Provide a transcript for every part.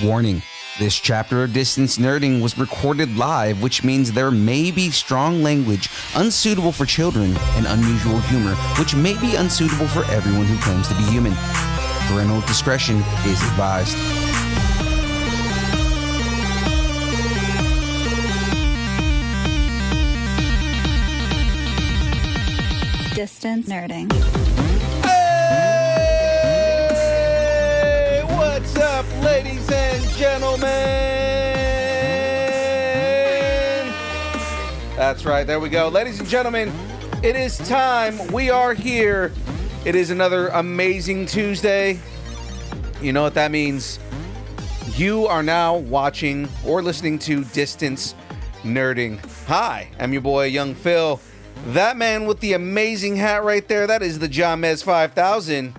Warning, this chapter of Distance Nerding was recorded live, which means there may be strong language unsuitable for children and unusual humor, which may be unsuitable for everyone who claims to be human. Parental discretion is advised. Distance Nerding. Hey, what's up, ladies and gentlemen? That's right, there we go. Ladies and gentlemen, it is time. We are here. It is another amazing Tuesday. You know what that means. You are now watching or listening to Distance Nerding. Hi, I'm your boy, Young Phil. That man with the amazing hat right there, that is the Jahmez 5000.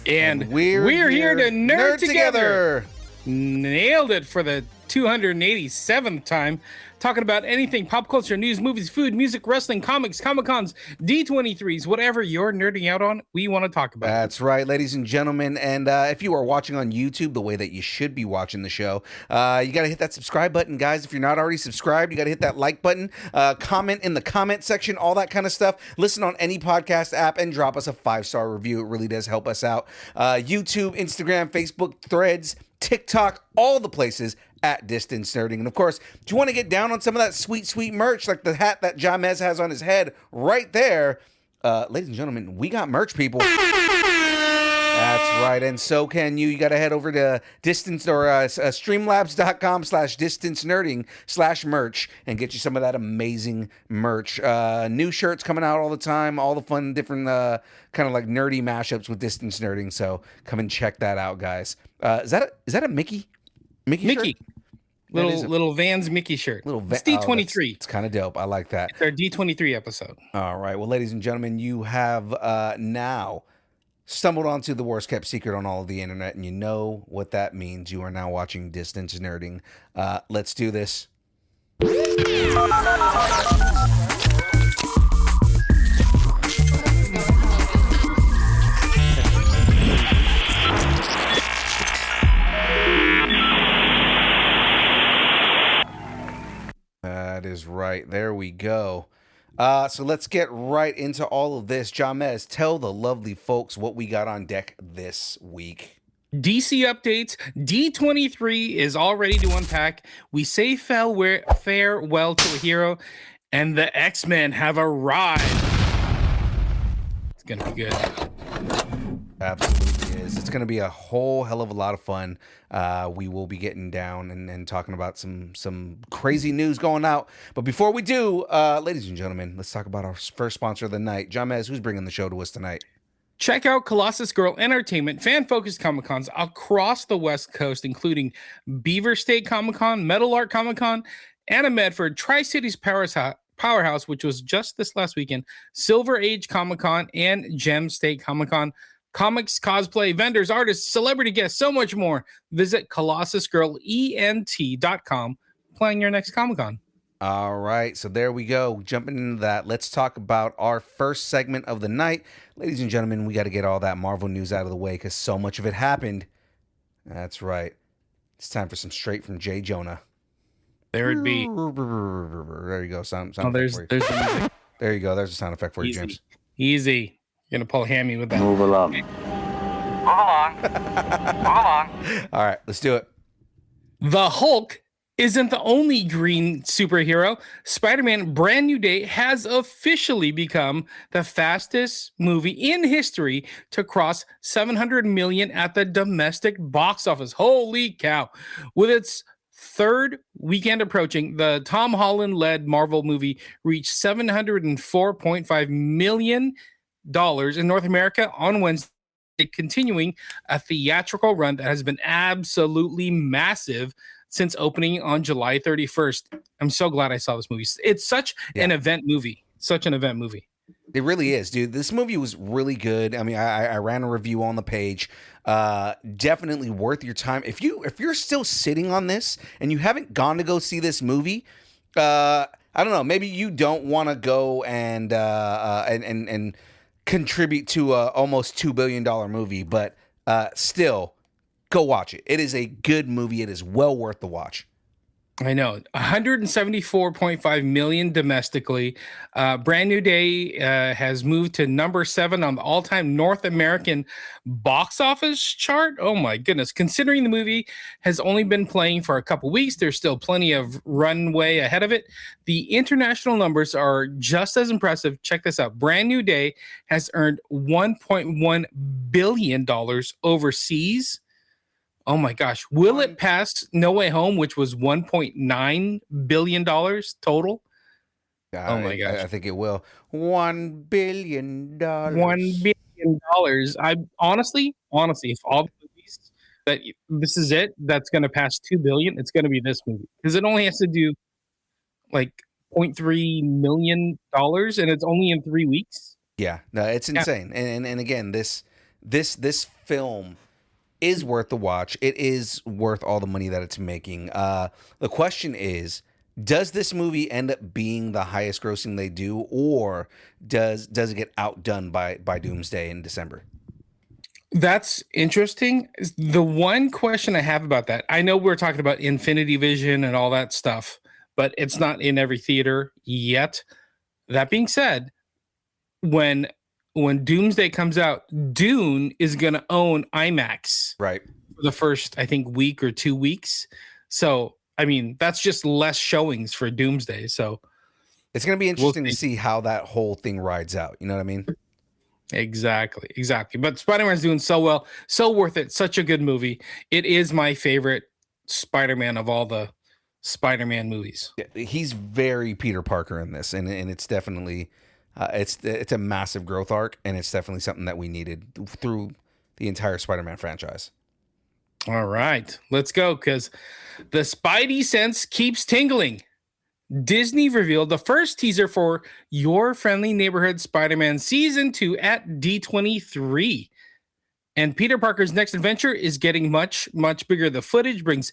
And we're here to nerd together. Nailed it for the 287th time. Talking about anything pop culture, news, movies, food, music, wrestling, comics, Comic-Cons, D23s, whatever you're nerding out on, we want to talk about. That's right, ladies and gentlemen. And if you are watching on YouTube the way that you should be watching the show, you got to hit that subscribe button, guys. If you're not already subscribed, you got to hit that like button, comment in the comment section, all that kind of stuff. Listen on any podcast app and drop us a 5-star review. It really does help us out. YouTube, Instagram, Facebook, Threads, TikTok, all the places at Distance Nerding. And of course, do you want to get down on some of that sweet, sweet merch, like the hat that Jahmez has on his head right there? Ladies and gentlemen, we got merch, people. That's right, and so can you. You got to head over to streamlabs.com/distance nerding/merch and get you some of that amazing merch. New shirts coming out all the time, all the fun, different kind of like nerdy mashups with Distance Nerding. So come and check that out, guys. Is that a Mickey? Mickey shirt? Little Vans Mickey shirt. It's D23. It's kind of dope. I like that. It's our D23 episode. All right. Well, ladies and gentlemen, you have now stumbled onto the worst kept secret on all of the internet, and you know what that means. You are now watching Distance Nerding. Let's do this. That is right. There we go. So let's get right into all of this. Jahmez, tell the lovely folks what we got on deck this week. DC updates. D23 is all ready to unpack. We say farewell to a hero, and the X-Men have arrived. It's going to be good. Absolutely is. It's going to be a whole hell of a lot of fun. We will be getting down and talking about some crazy news going out. But before we do, ladies and gentlemen, let's talk about our first sponsor of the night. Jahmez, who's bringing the show to us tonight? Check out Colossus Girl Entertainment, fan-focused Comic-Cons across the West Coast, including Beaver State Comic-Con, Metal Art Comic-Con, Anna Medford, Tri-Cities Powerhouse, which was just this last weekend, Silver Age Comic-Con, and Gem State Comic-Con. Comics, cosplay, vendors, artists, celebrity guests, so much more. Visit ColossusGirlENT.com. Plan your next Comic-Con. All right, so there we go. Jumping into that, let's talk about our first segment of the night. Ladies and gentlemen, we got to get all that Marvel news out of the way because so much of it happened. That's right. It's time for some straight from J. Jonah. There it be. There you go. Sound there's the music. There you go. There's a sound effect for you, Easy. James. Easy. You're going to pull a hammy with that. Move along. Okay. Move along. Move along. All right, let's do it. The Hulk isn't the only green superhero. Spider-Man Brand New Day has officially become the fastest movie in history to cross 700 million at the domestic box office. Holy cow. With its third weekend approaching, the Tom Holland-led Marvel movie reached $704.5 million in North America on Wednesday, continuing a theatrical run that has been absolutely massive since opening on July 31st. I'm so glad I saw this movie. It's such an event movie. Such an event movie. It really is, dude. This movie was really good. I mean, I ran a review on the page. Definitely worth your time. If you're still sitting on this and you haven't gone to go see this movie, I don't know. Maybe you don't want to go and contribute to a almost $2 billion movie, but still go watch it. It is a good movie. It is well worth the watch. I know, 174.5 million domestically. Brand New Day has moved to number 7 on the all-time North American box office chart. Oh my goodness! Considering the movie has only been playing for a couple weeks, there's still plenty of runway ahead of it. The international numbers are just as impressive. Check this out: Brand New Day has earned $1.1 billion overseas. Oh my gosh. Will it pass No Way Home, which was $1.9 billion total? Oh my gosh. I think it will. $1 billion. $1 billion. I honestly, if all the movies that this is it, that's going to pass 2 billion, it's going to be this movie. Because it only has to do like $0.3 million and it's only in 3 weeks. Yeah, no, it's insane. And again, this film is worth the watch. It is worth all the money that it's making. The question is, does this movie end up being the highest grossing they do, or does it get outdone by Doomsday in December? That's interesting. The one question I have about that, I know we're talking about Infinity Vision and all that stuff, but it's not in every theater yet. That being said, when Doomsday comes out, Dune is going to own IMAX, right, for the first, I think, week or 2 weeks. So, I mean, that's just less showings for Doomsday. So it's going to be interesting to see how that whole thing rides out. You know what I mean? Exactly. But Spider-Man's doing so well, so worth it. Such a good movie. It is my favorite Spider-Man of all the Spider-Man movies. Yeah, he's very Peter Parker in this, and it's definitely. It's a massive growth arc, and it's definitely something that we needed through the entire Spider-Man franchise. All right, let's go, because the Spidey sense keeps tingling. Disney revealed the first teaser for Your Friendly Neighborhood Spider-Man Season 2 at D23. And Peter Parker's next adventure is getting much, much bigger. The footage brings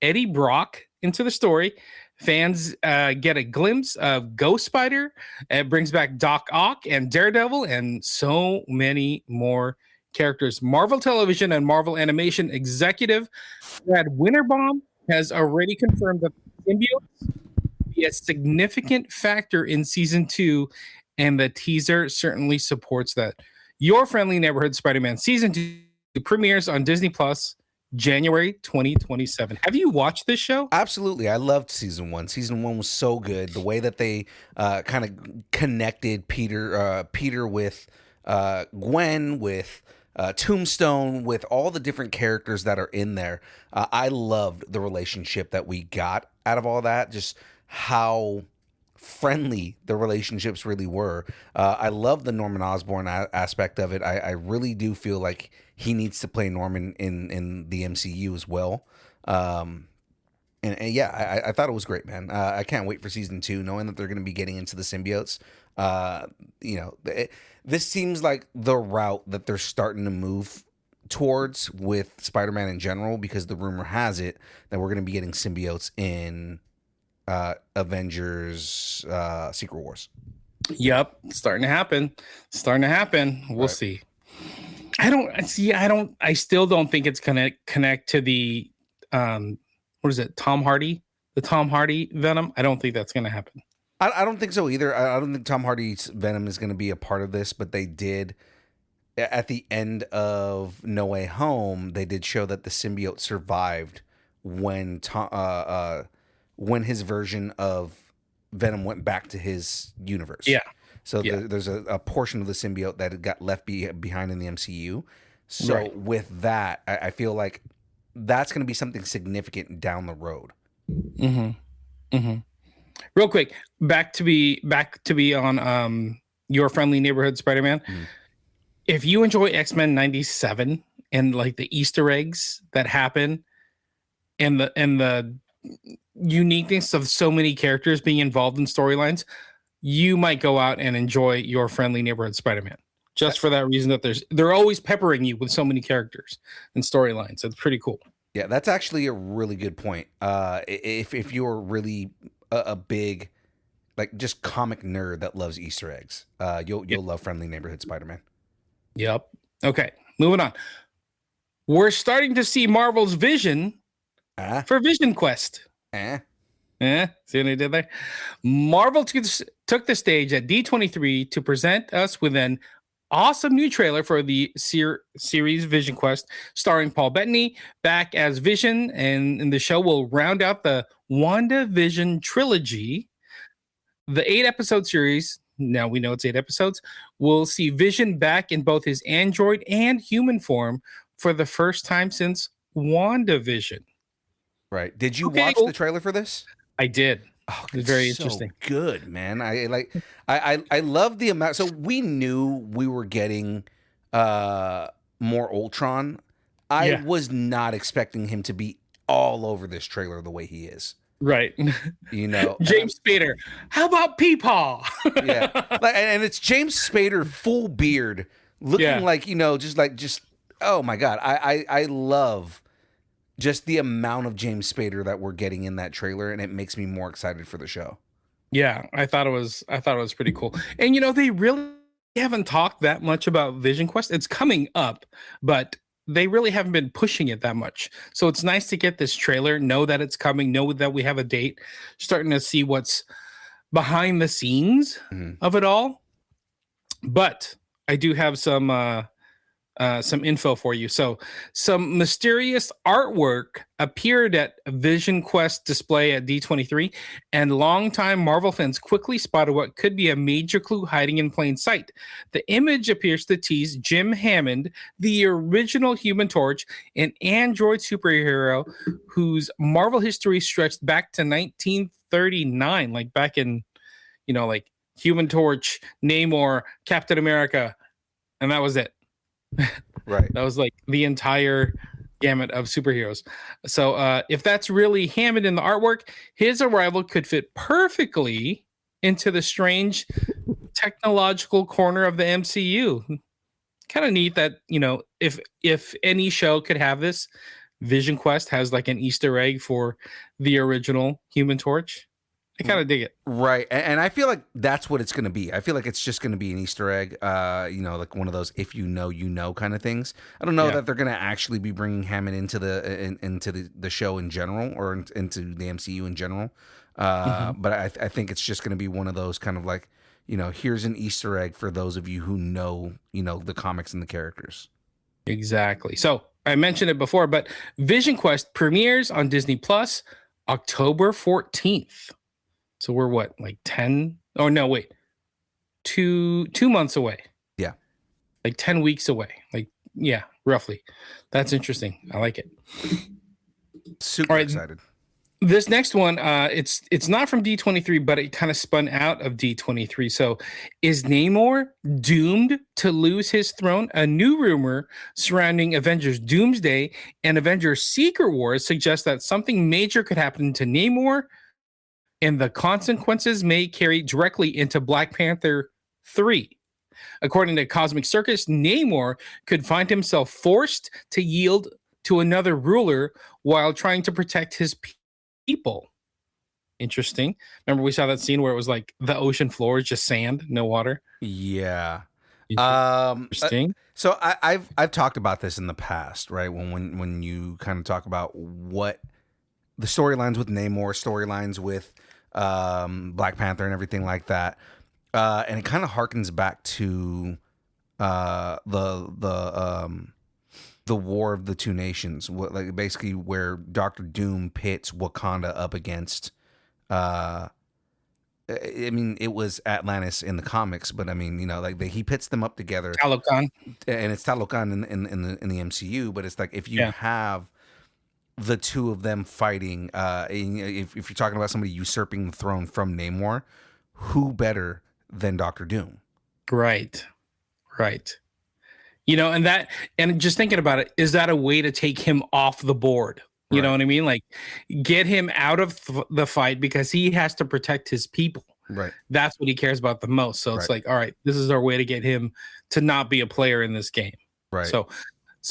Eddie Brock into the story. Fans get a glimpse of Ghost Spider. It brings back Doc Ock and Daredevil and so many more characters. Marvel Television and Marvel Animation executive Brad Winterbaum has already confirmed that the symbiotes will be a significant factor in season 2, and the teaser certainly supports that. Your Friendly Neighborhood Spider-Man Season 2 premieres on Disney Plus January 2027. Have you watched this show? Absolutely. I loved season 1. Season 1 was so good. The way that they kind of connected Peter with Gwen, with Tombstone, with all the different characters that are in there. I loved the relationship that we got out of all that, just how friendly the relationships really were. I love the Norman Osborn aspect of it. I really do feel like he needs to play Norman in the MCU as well. And yeah, I thought it was great, man. I can't wait for season 2, knowing that they're going to be getting into the symbiotes. This seems like the route that they're starting to move towards with Spider-Man in general, because the rumor has it that we're going to be getting symbiotes in Avengers Secret Wars. Yep, it's starting to happen. We'll see. I still don't think it's gonna connect to the what is it, Tom Hardy? The Tom Hardy Venom? I don't think that's gonna happen. I don't think so either. I don't think Tom Hardy's Venom is going to be a part of this, but they did, at the end of No Way Home, they did show that the symbiote survived when his version of Venom went back to his universe. Yeah. So there's a portion of the symbiote that got left behind in the MCU. So right. With that, I feel like that's going to be something significant down the road. Mm-hmm. Mm-hmm. Real quick, back to be on Your Friendly Neighborhood Spider-Man. Mm-hmm. If you enjoy X-Men 97 and like the Easter eggs that happen and the uniqueness of so many characters being involved in storylines, you might go out and enjoy Your Friendly Neighborhood Spider-Man. Just for that reason, that they're always peppering you with so many characters and storylines. It's pretty cool. Yeah, that's actually a really good point. If you're really a big, like, just comic nerd that loves Easter eggs, you'll love Friendly Neighborhood Spider-Man. Yep. Okay, moving on. we're starting to see Marvel's vision for VisionQuest. See what I did there? Marvel took the stage at D23 to present us with an awesome new trailer for the series VisionQuest, starring Paul Bettany back as Vision, and the show will round out the WandaVision trilogy. The 8-episode series, now we know it's 8 episodes, will see Vision back in both his android and human form for the first time since WandaVision. Right. Did you watch the trailer for this? I did. Oh, it was very so interesting. Good, man. I love the amount. So we knew we were getting more Ultron. I was not expecting him to be all over this trailer the way he is. Right. You know, James Spader. How about Peepaw? Yeah. And it's James Spader, full beard, looking like, you know, just oh my God. I love just the amount of James Spader that we're getting in that trailer, and it makes me more excited for the show. Yeah, I thought it was pretty cool. And you know, they really haven't talked that much about VisionQuest. It's coming up, but they really haven't been pushing it that much. So it's nice to get this trailer, know that it's coming, know that we have a date, starting to see what's behind the scenes of it all. But I do have some info for you. So some mysterious artwork appeared at VisionQuest display at D23, and longtime Marvel fans quickly spotted what could be a major clue hiding in plain sight. The image appears to tease Jim Hammond, the original Human Torch, an android superhero whose Marvel history stretched back to 1939, like back in, you know, like Human Torch, Namor, Captain America, and that was it. Right. That was like the entire gamut of superheroes. So if that's really Hammond in the artwork, his arrival could fit perfectly into the strange technological corner of the MCU. Kind of neat that, you know, if any show could have this, VisionQuest has like an Easter egg for the original Human Torch. I kind of dig it. Right. And I feel like that's what it's going to be. I feel like it's just going to be an Easter egg, you know, like one of those if you know kind of things. I don't know that they're going to actually be bringing Hammond into the show in general, or into the MCU in general. But I think it's just going to be one of those kind of like, you know, here's an Easter egg for those of you who know, you know, the comics and the characters. Exactly. So I mentioned it before, but VisionQuest premieres on Disney Plus October 14th. So we're what, like 10? Oh, no, wait. 2 months away. Yeah. Like 10 weeks away. Like, yeah, roughly. That's interesting. I like it. Super excited. This next one, it's not from D23, but it kind of spun out of D23. So is Namor doomed to lose his throne? A new rumor surrounding Avengers Doomsday and Avengers Secret Wars suggests that something major could happen to Namor, and the consequences may carry directly into Black Panther 3. According to Cosmic Circus, Namor could find himself forced to yield to another ruler while trying to protect his people. Interesting. Remember we saw that scene where it was like the ocean floor is just sand, no water? Yeah. Interesting. So I've talked about this in the past, right? When you kind of talk about what the storylines with Namor, storylines with Black Panther and everything like that, and it kind of harkens back to the War of the Two Nations, like basically where Doctor Doom pits Wakanda up against. I mean, it was Atlantis in the comics, but I mean, you know, like he pits them up together. Talokan. And it's Talokan in the MCU, but it's like if you have the two of them fighting, if you're talking about somebody usurping the throne from Namor, who better than Doctor Doom? Right. You know, and just thinking about it, is that a way to take him off the board? You know what I mean? Like, get him out of the fight because he has to protect his people. Right. That's what he cares about the most. So it's like, all right, this is our way to get him to not be a player in this game. Right. So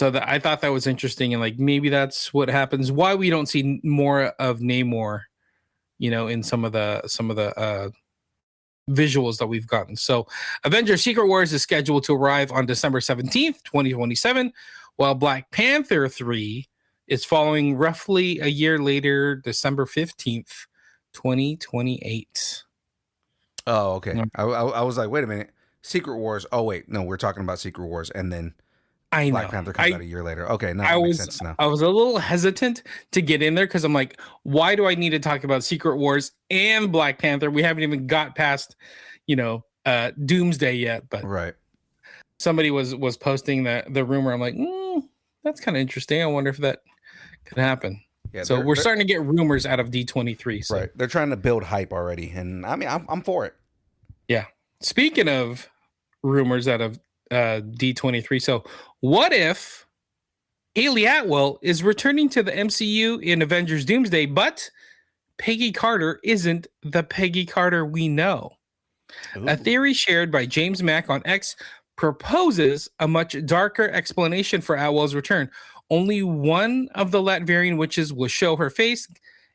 I thought that was interesting, and like maybe that's what happens. Why we don't see more of Namor, you know, in some of the visuals that we've gotten. So Avengers Secret Wars is scheduled to arrive on December 17th, 2027, while Black Panther 3 is following roughly a year later, December 15th, 2028. Oh, okay. I was like, wait a minute. Secret Wars. Oh, wait. No, we're talking about Secret Wars. And then I Black know. Panther comes out a year later. Okay, now I that was makes sense now. I was a little hesitant to get in there because I'm like, why do I need to talk about Secret Wars and Black Panther? We haven't even got past, Doomsday yet. But Right. somebody was posting the rumor. I'm like, that's kind of interesting. I wonder if that could happen. Yeah, so we're starting to get rumors out of D23. So. Right. They're trying to build hype already. And I mean, I'm for it. Yeah. Speaking of rumors out of D23. So what if Haley Atwell is returning to the MCU in Avengers Doomsday, but Peggy Carter isn't the Peggy Carter we know? Ooh. A theory shared by James Mack on X proposes a much darker explanation for Atwell's return. Only one of the Latverian witches will show her face,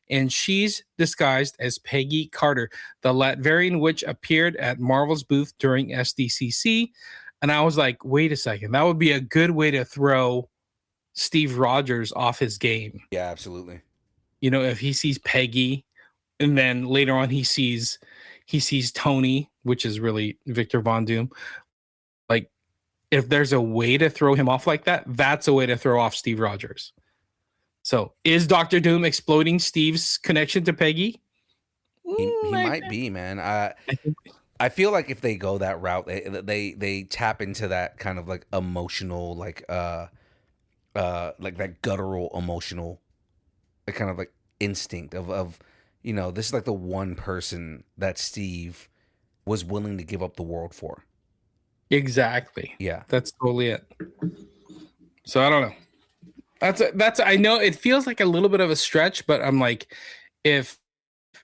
and she's disguised as Peggy Carter. The Latverian witch appeared at Marvel's booth during SDCC, and I was like, wait a second, that would be a good way to throw Steve Rogers off his game. Yeah, absolutely. If he sees Peggy, and then later on he sees Tony, which is really Victor Von Doom. Like, if there's a way to throw him off like that, that's a way to throw off Steve Rogers. So, is Doctor Doom exploiting Steve's connection to Peggy? He might be, man. I feel like if they go that route, they tap into that kind of like emotional, like that guttural emotional, like kind of like instinct of this is like the one person that Steve was willing to give up the world for. Exactly. Yeah, that's totally it. So I don't know. That's I know it feels like a little bit of a stretch, but I'm like, if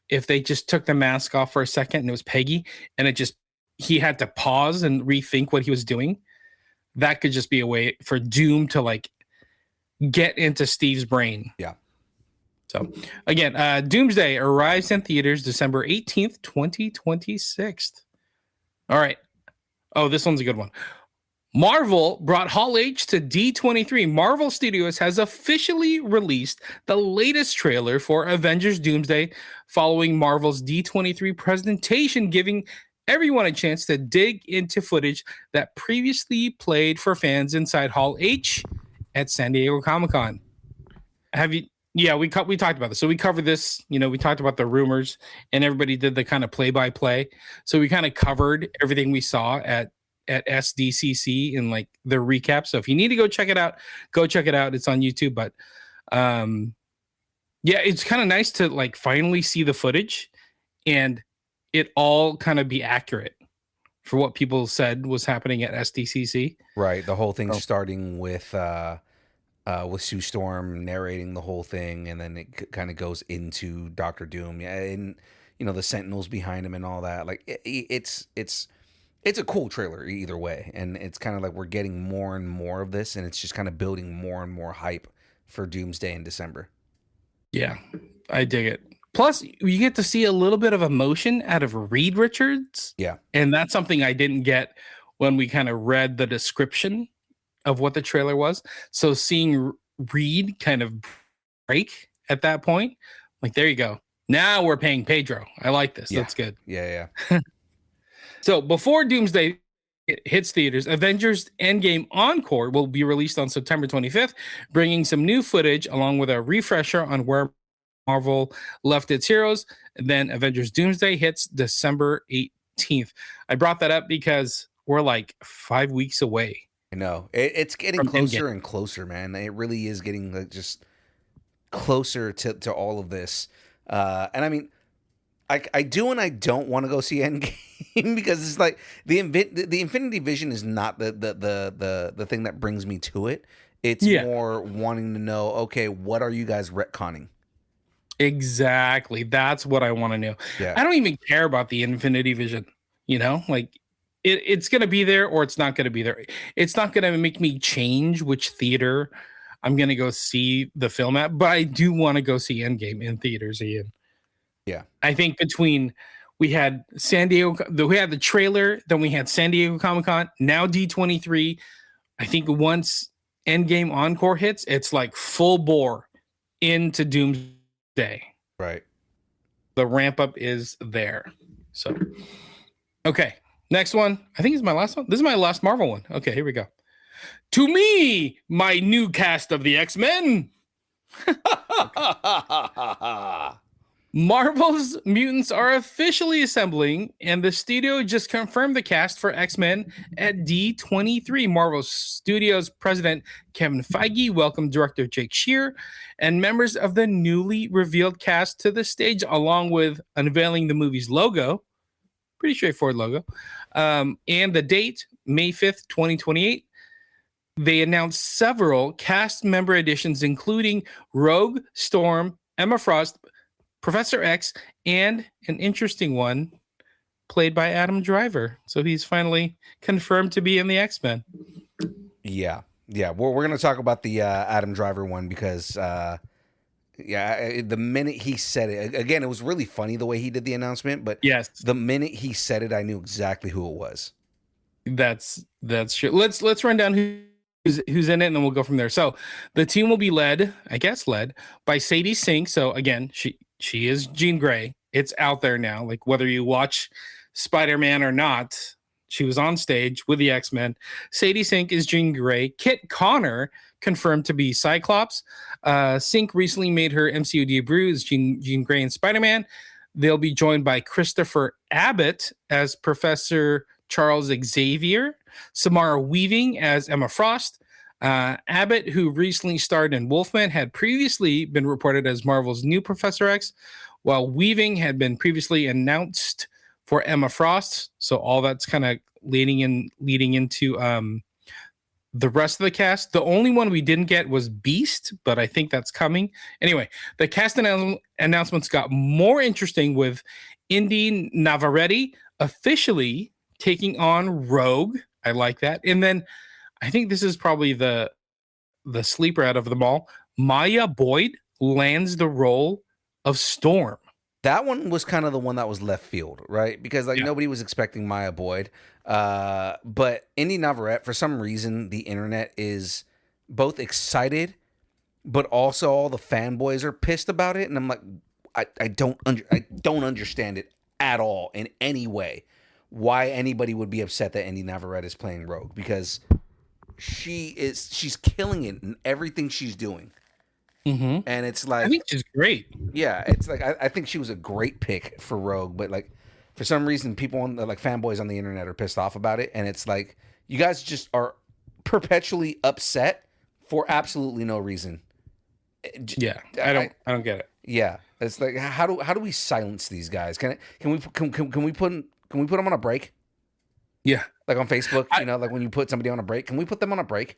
they just took the mask off for a second and it was Peggy, and he had to pause and rethink what he was doing, that could just be a way for Doom to like get into Steve's brain. Yeah. So again, Doomsday arrives in theaters December 18th, 2026. All right. Oh, this one's a good one. Marvel brought Hall H to D23. Marvel Studios has officially released the latest trailer for Avengers Doomsday following Marvel's D23 presentation, giving everyone a chance to dig into footage that previously played for fans inside Hall H at San Diego Comic-Con. Have you? Yeah, we talked about this. So we covered this, we talked about the rumors, and everybody did the kind of play-by-play. So we kind of covered everything we saw at SDCC in like the recap. So if you need to go check it out, go check it out. It's on YouTube. But it's kind of nice to like finally see the footage and it all kind of be accurate for what people said was happening at SDCC. Right. The whole thing starting with Sue Storm narrating the whole thing, and then it kind of goes into Doctor Doom. Yeah, and the Sentinels behind him and all that. Like it's a cool trailer either way, and it's kind of like we're getting more and more of this, and it's just kind of building more and more hype for Doomsday in December. Yeah, I dig it. Plus, you get to see a little bit of emotion out of Reed Richards. Yeah, and that's something I didn't get when we kind of read the description of what the trailer was. So seeing Reed kind of break at that point, like, there you go. Now we're paying Pedro. I like this. Yeah. That's good. Yeah. So before Doomsday hits theaters, Avengers Endgame Encore will be released on September 25th, bringing some new footage along with a refresher on where Marvel left its heroes. And then Avengers Doomsday hits December 18th. I brought that up because we're like 5 weeks away. I know. It's getting From closer Endgame. and closer, man. It really is getting like just closer to all of this. And I mean, I do and I don't want to go see Endgame because it's like the Infinity Vision is not the thing that brings me to it. It's more wanting to know, okay, what are you guys retconning? Exactly. That's what I want to know. Yeah. I don't even care about the Infinity Vision, like it's going to be there or it's not going to be there. It's not going to make me change which theater I'm going to go see the film at, but I do want to go see Endgame in theaters again. Yeah. I think we had the trailer, then we had San Diego Comic-Con, now D23. I think once Endgame Encore hits, it's like full bore into Doomsday. Right. The ramp up is there. So, okay. Next one. I think it's my last one. This is my last Marvel one. Okay, here we go. To me, my new cast of the X-Men. Marvel's mutants are officially assembling, and the studio just confirmed the cast for X-Men at D23. Marvel Studios president Kevin Feige welcomed director Jake Shear and members of the newly revealed cast to the stage, along with unveiling the movie's logo. Pretty straightforward logo. And the date, May 5th, 2028. They announced several cast member additions, including Rogue, Storm, Emma Frost, Professor X, and an interesting one played by Adam Driver. So he's finally confirmed to be in the X-Men. Yeah. We're going to talk about the Adam Driver one because, the minute he said it, again, it was really funny the way he did the announcement. But yes, the minute he said it, I knew exactly who it was. That's true. Let's run down who's in it, and then we'll go from there. So the team will be led by Sadie Sink. So again, she is Jean Grey. It's out there now. Like whether you watch Spider-Man or not, she was on stage with the X-Men. Sadie Sink is Jean Grey. Kit Connor confirmed to be Cyclops. Sink recently made her MCU debut as Jean Grey in Spider-Man. They'll be joined by Christopher Abbott as Professor Charles Xavier, Samara Weaving as Emma Frost. Abbott, who recently starred in Wolfman, had previously been reported as Marvel's new Professor X, while Weaving had been previously announced for Emma Frost. So all that's kind of leading into the rest of the cast. The only one we didn't get was Beast, but I think that's coming. Anyway, the cast announcements got more interesting with Inde Navarrette officially taking on Rogue. I like that. And then I think this is probably the sleeper out of them all. Maya Boyd lands the role of Storm. That one was kind of the one that was left field, right? Because nobody was expecting Maya Boyd. But Inde Navarrette, for some reason, the internet is both excited, but also all the fanboys are pissed about it. And I'm like, I don't understand it at all in any way. Why anybody would be upset that Inde Navarrette is playing Rogue, because she's killing it in everything she's doing. Mm-hmm. And it's like, I think she's great. Yeah, it's like I think she was a great pick for Rogue, but like for some reason people on like fanboys on the internet are pissed off about it, and it's like you guys just are perpetually upset for absolutely no reason. Yeah, I don't get it. Yeah, it's like how do we silence these guys? Can we put them on a break? Yeah, like on Facebook, like when you put somebody on a break, can we put them on a break?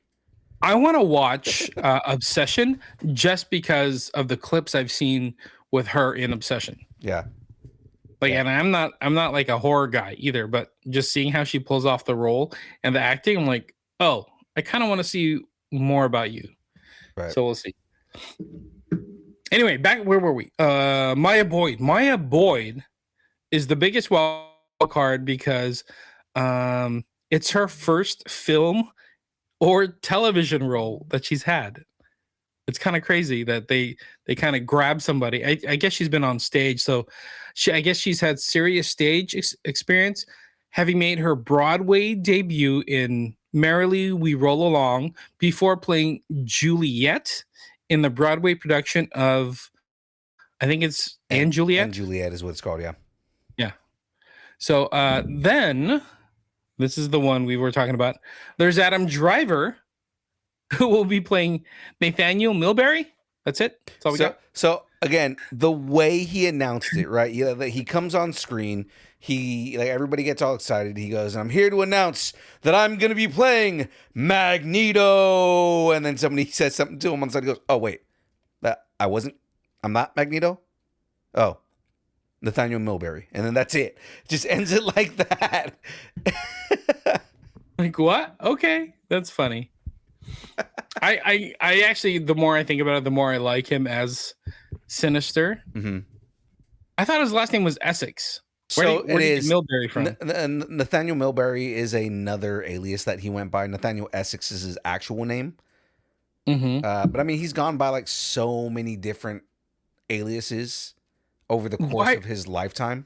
I want to watch Obsession just because of the clips I've seen with her in Obsession. Yeah. And I'm not like a horror guy either, but just seeing how she pulls off the role and the acting, I'm like, oh, I kind of want to see more about you. Right. So we'll see. Anyway, back where were we? Maya Boyd. Maya Boyd is the biggest wild card because it's her first film or television role that she's had. It's kind of crazy that they kind of grab somebody. I guess she's been on stage, so I guess she's had serious stage experience, having made her Broadway debut in Merrily We Roll Along before playing Juliet in the Broadway production of, I think it's Anne Juliet. Anne Juliet is what it's called, yeah. Yeah. So then, this is the one we were talking about. There's Adam Driver, who will be playing Nathaniel Milbury. That's it. That's all we got. So again, the way he announced it, right? He comes on screen. Everybody gets all excited. He goes, "I'm here to announce that I'm going to be playing Magneto." And then somebody says something to him on the side. He goes, "Oh wait, I'm not Magneto. Oh, Nathaniel Milbury." And then that's it. Just ends it like that. Like what? Okay, that's funny. I actually, the more I think about it, the more I like him as Sinister. Mm-hmm. I thought his last name was Essex. Where do you get Milbury from? Nathaniel Milbury is another alias that he went by. Nathaniel Essex is his actual name. But I mean, he's gone by like so many different aliases over the course of his lifetime.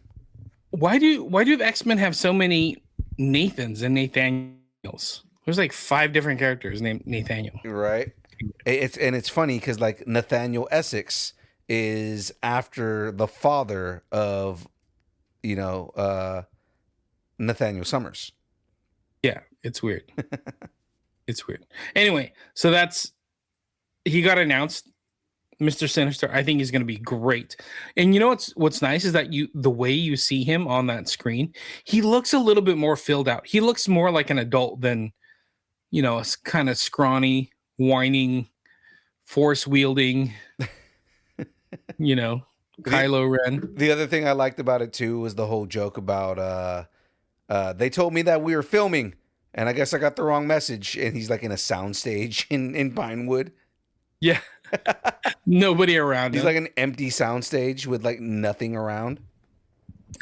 Why do the X-Men have so many Nathans and Nathaniels? There's like 5 different characters named Nathaniel. Right. It's funny because like Nathaniel Essex is after the father of, Nathaniel Summers. Yeah, it's weird. It's weird. Anyway, so he got announced. Mister Sinister, I think he's going to be great. And you know what's nice is that the way you see him on that screen, he looks a little bit more filled out. He looks more like an adult than, a kind of scrawny, whining, force wielding, Kylo Ren. The other thing I liked about it too was the whole joke about they told me that we were filming, and I guess I got the wrong message. And he's like in a soundstage in Pinewood. Yeah. Nobody around. He's like an empty soundstage with like nothing around.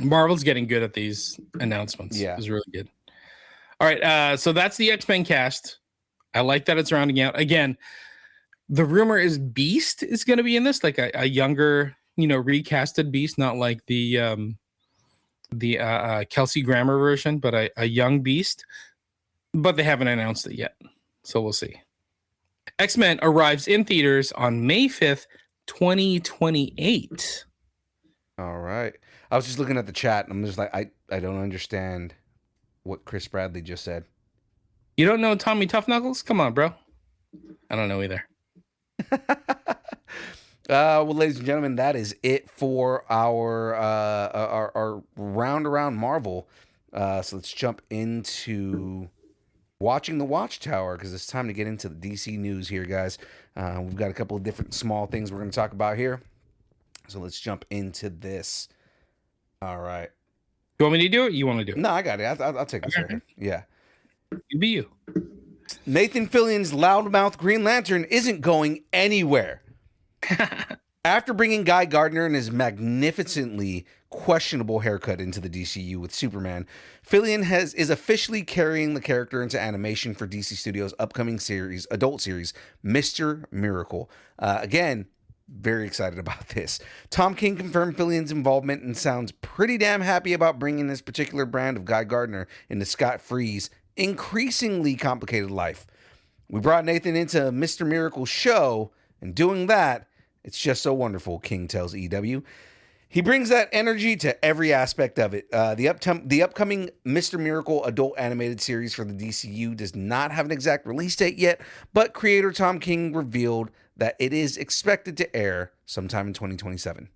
Marvel's getting good at these announcements. Yeah. It's really good. All right. So that's the X-Men cast. I like that it's rounding out. Again, the rumor is Beast is going to be in this, like a younger, recasted Beast, not like the Kelsey Grammer version, but a young Beast. But they haven't announced it yet. So we'll see. X-Men arrives in theaters on May 5th, 2028. All right. I was just looking at the chat and I'm just like, I don't understand what Chris Bradley just said. You don't know Tommy Tough Knuckles? Come on, bro. I don't know either. Well, ladies and gentlemen, that is it for our round around Marvel. So let's jump into watching the Watchtower, because it's time to get into the DC news here, guys. We've got a couple of different small things we're going to talk about here. So let's jump into this. All right. You want me to do it? You want to do it? No, I got it. I'll take this right here. Yeah. You be you. Nathan Fillion's loudmouth Green Lantern isn't going anywhere. After bringing Guy Gardner and his magnificently questionable haircut into the DCU with Superman, Fillion is officially carrying the character into animation for DC Studios' upcoming adult series, Mr. Miracle. Again, very excited about this. Tom King confirmed Fillion's involvement and sounds pretty damn happy about bringing this particular brand of Guy Gardner into Scott Free's increasingly complicated life. We brought Nathan into Mr. Miracle's show, and doing that, it's just so wonderful, King tells EW. He brings that energy to every aspect of it. The upcoming Mr. Miracle adult animated series for the DCU does not have an exact release date yet, but creator Tom King revealed that it is expected to air sometime in 2027.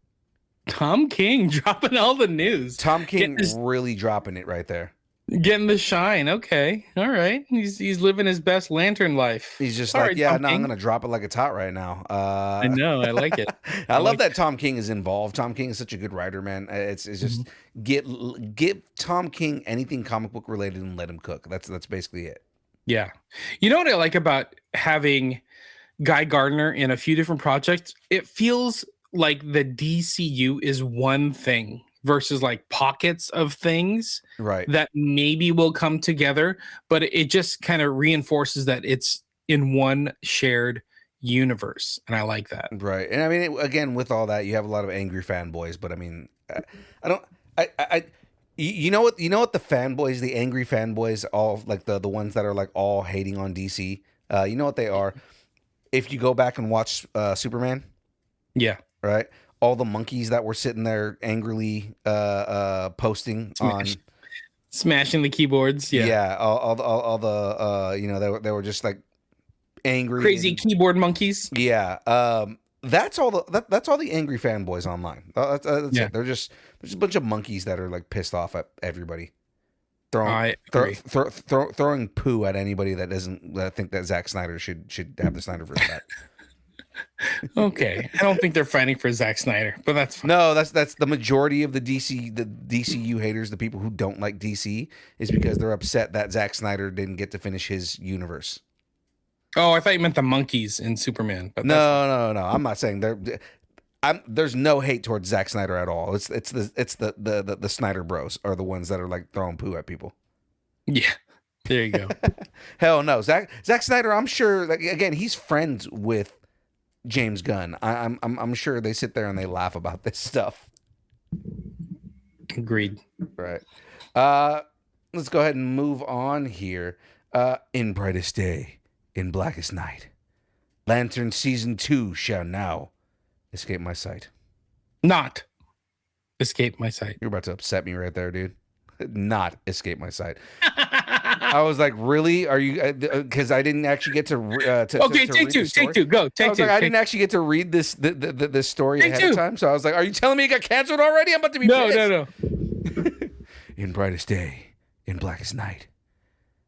Tom King dropping all the news. Tom King really dropping it right there. Getting the shine. Okay. All right. He's living his best lantern life. He's just Sorry, like, yeah, Tom no, I'm King. going to drop it like it's hot right now. I know. I like it. I love that Tom King is involved. Tom King is such a good writer, man. It's just give Tom King anything comic book related and let him cook. That's basically it. Yeah. You know what I like about having Guy Gardner in a few different projects? It feels like the DCU is one thing versus like pockets of things that maybe will come together, but it just kind of reinforces that it's in one shared universe, and I like that. Right. And I mean, again, with all that, you have a lot of angry fanboys, but I mean, you know what the fanboys, the angry fanboys, all like the ones that are like all hating on DC, you know what they are? If you go back and watch Superman, yeah, right, all the monkeys that were sitting there angrily posting on smashing the keyboards, all the they were just like angry, crazy keyboard monkeys. Yeah, that's all the angry fanboys online. That's it. There's a bunch of monkeys that are like pissed off at everybody, throwing poo at anybody that doesn't think that Zack Snyder should have the Snyderverse back. Okay, I don't think they're fighting for Zack Snyder, but that's fine. No, that's the majority of the DCU haters, the people who don't like DC, is because they're upset that Zack Snyder didn't get to finish his universe. Oh, I thought you meant the monkeys in Superman. But no. I'm not saying there's no hate towards Zack Snyder at all. It's the Snyder Bros are the ones that are like throwing poo at people. Yeah. There you go. Hell no. Zack Snyder, I'm sure, like, again, he's friends with James Gunn. I'm sure they sit there and they laugh about this stuff. Agreed. Right. Let's go ahead and move on here. In brightest day, in blackest night, Lantern Season 2 shall now escape my sight. Not escape my sight. You're about to upset me right there, dude. Not escape my sight. I was like, really? Are you? Because I didn't actually get to. Okay, take two, go. Take two. I didn't actually get to read this story Take ahead two. of time, so I was like, are you telling me it got canceled already? I'm about to be pissed. No. In brightest day, in blackest night,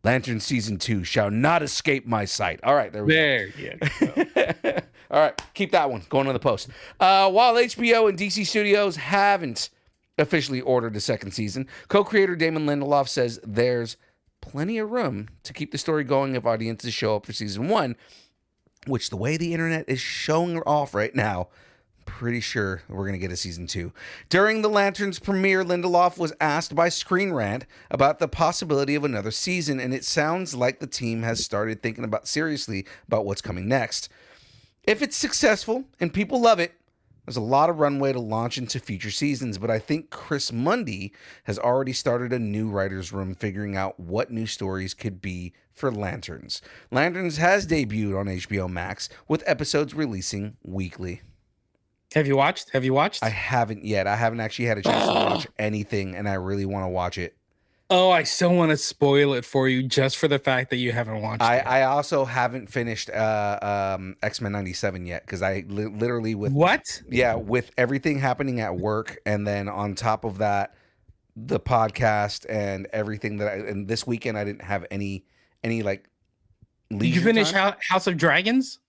Lantern Season 2 shall not escape my sight. All right, there we go. Yeah. All right, keep that one going on the post. While HBO and DC Studios haven't officially ordered a second season, co-creator Damon Lindelof says there's plenty of room to keep the story going if audiences show up for season 1, which the way the internet is showing off right now, pretty sure we're going to get a season 2. During the Lantern's premiere, Lindelof was asked by Screen Rant about the possibility of another season, and it sounds like the team has started thinking seriously about what's coming next. If it's successful and people love it, there's a lot of runway to launch into future seasons, but I think Chris Mundy has already started a new writer's room figuring out what new stories could be for Lanterns. Lanterns has debuted on HBO Max, with episodes releasing weekly. Have you watched? I haven't yet. I haven't actually had a chance to watch anything, and I really want to watch it. Oh, I so want to spoil it for you just for the fact that you haven't watched it. I also haven't finished X-Men 97 yet, because I literally with What? Yeah, with everything happening at work, and then on top of that, the podcast and everything and this weekend I didn't have any like leisure Did you finish time. House of Dragons?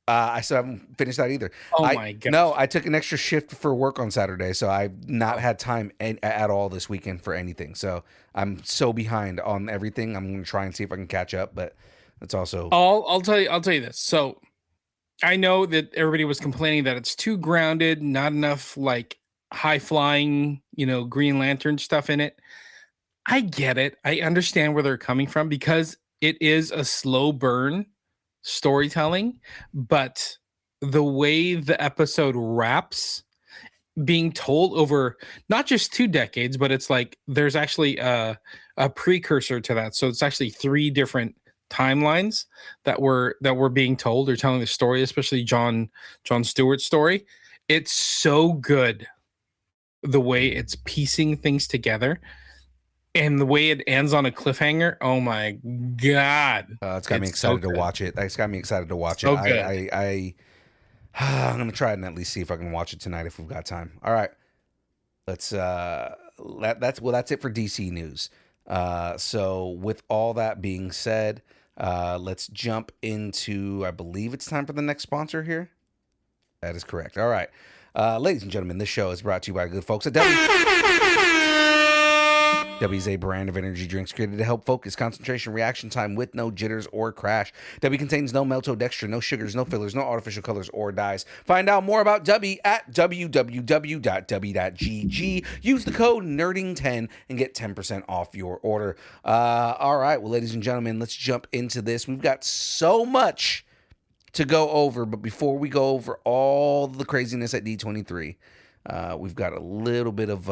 I still haven't finished that either. Oh my god! No, I took an extra shift for work on Saturday, so I've not had time at all this weekend for anything. So I'm so behind on everything. I'm going to try and see if I can catch up, but it's also. I'll tell you this. So I know that everybody was complaining that it's too grounded, not enough like high flying, Green Lantern stuff in it. I get it. I understand where they're coming from because it is a slow burn storytelling, but the way the episode wraps, being told over not just 2 decades, but it's like there's actually a precursor to that. So it's actually 3 different timelines that were being told or telling the story, especially John Stewart's story. It's so good the way it's piecing things together. And the way it ends on a cliffhanger, oh my god! It's got me excited to watch it. It's got me excited to watch it. I'm gonna try it and at least see if I can watch it tonight if we've got time. All right, let's. That's it for DC news. So with all that being said, let's jump into. I believe it's time for the next sponsor here. That is correct. All right, ladies and gentlemen, this show is brought to you by the good folks at W is a brand of energy drinks created to help focus, concentration, reaction time with no jitters or crash. W contains no maltodextrin, no sugars, no fillers, no artificial colors or dyes. Find out more about W at www.w.gg. Use the code NERDING10 and get 10% off your order. All right, well, ladies and gentlemen, let's jump into this. We've got so much to go over, but before we go over all the craziness at D23, we've got a little bit of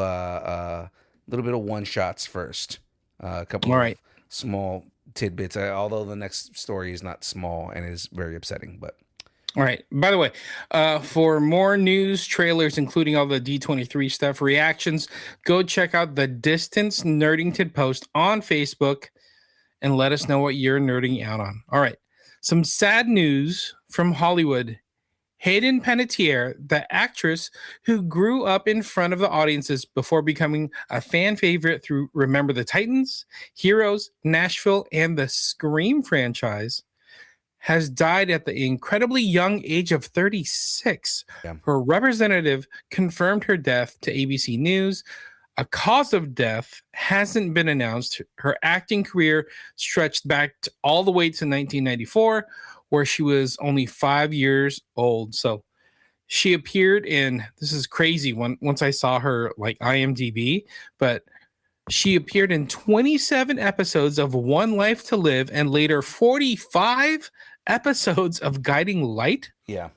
one shots first. A couple of small tidbits, although the next story is not small and is very upsetting. But all right. By the way, for more news, trailers, including all the D23 stuff, reactions, go check out the Distance Nerdington post on Facebook and let us know what you're nerding out on. All right. Some sad news from Hollywood. Hayden Panettiere, the actress who grew up in front of the audiences before becoming a fan favorite through Remember the Titans, Heroes, Nashville, and the Scream franchise, has died at the incredibly young age of 36. Yeah. Her representative confirmed her death to ABC News. A cause of death hasn't been announced. Her acting career stretched back all the way to 1994, where she was only 5 years old. So she appeared in, this is crazy once I saw her like IMDb, but She appeared in 27 episodes of One Life to Live and later 45 episodes of Guiding Light. Yeah.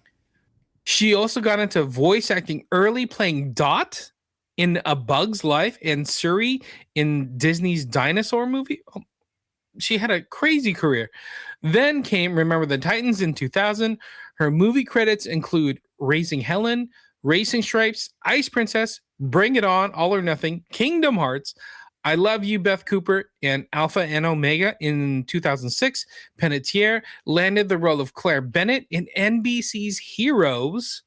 She also got into voice acting early, playing Dot in A Bug's Life and Suri in Disney's dinosaur movie. She had a crazy career. Then came Remember the Titans in 2000. Her movie credits include Raising Helen, Racing Stripes, Ice Princess, Bring It On, All or Nothing, Kingdom Hearts, I Love You, Beth Cooper, and Alpha and Omega in 2006. Panettiere landed the role of Claire Bennett in NBC's Heroes.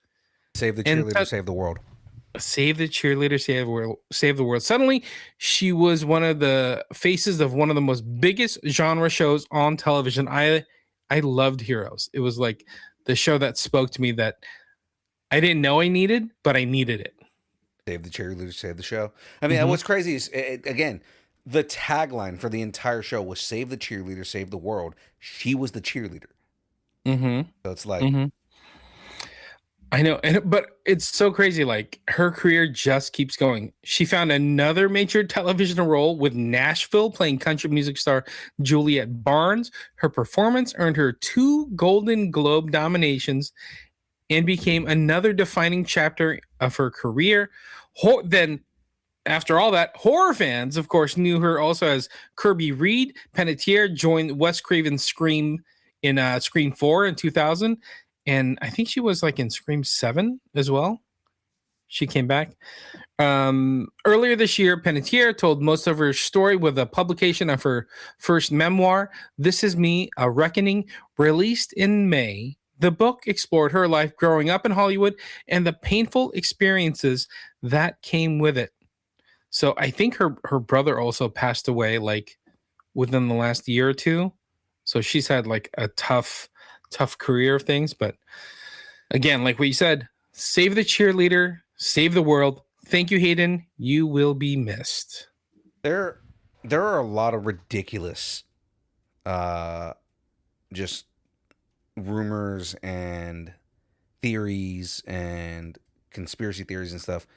Save the cheerleader, save the world. Save the cheerleader, save the world. Suddenly, she was one of the faces of one of the most biggest genre shows on television. I loved Heroes. It was like the show that spoke to me that I didn't know I needed, but I needed it. Save the cheerleader, save the show. I mean, what's crazy is, again, the tagline for the entire show was save the cheerleader, save the world. She was the cheerleader. Mm-hmm. So it's like... I know, but it's so crazy. Like, her career just keeps going. She found another major television role with Nashville, playing country music star Juliet Barnes. Her performance earned her 2 Golden Globe nominations and became another defining chapter of her career. Then, after all that, horror fans, of course, knew her also as Kirby Reed. Panettiere joined Wes Craven's Scream in Scream 4 in 2000. And I think she was like in Scream 7 as well. She came back. Earlier this year, Panettiere told most of her story with a publication of her first memoir, This Is Me, A Reckoning, released in May. The book explored her life growing up in Hollywood and the painful experiences that came with it. So I think her brother also passed away like within the last year or two. So she's had like a tough career of things, but again, like what you said, save the cheerleader, save the world. Thank you, Hayden. You will be missed. There are a lot of ridiculous just rumors and theories and conspiracy theories and stuff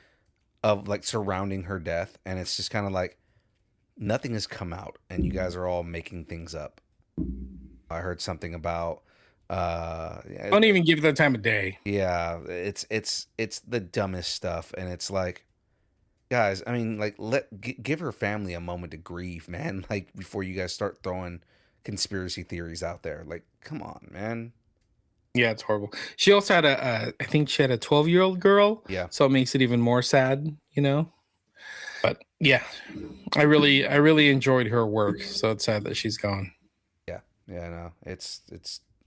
of like surrounding her death, and it's just kind of like nothing has come out and you guys are all making things up. I heard something about don't even give it the time of day. Yeah, it's the dumbest stuff, and it's like, guys, I mean, like, give her family a moment to grieve, man. Like, before you guys start throwing conspiracy theories out there, like, come on, man. Yeah, it's horrible. She also had I think she had a 12-year-old girl. Yeah, so it makes it even more sad, you know. But yeah, I really enjoyed her work. So it's sad that she's gone. Yeah, no, it's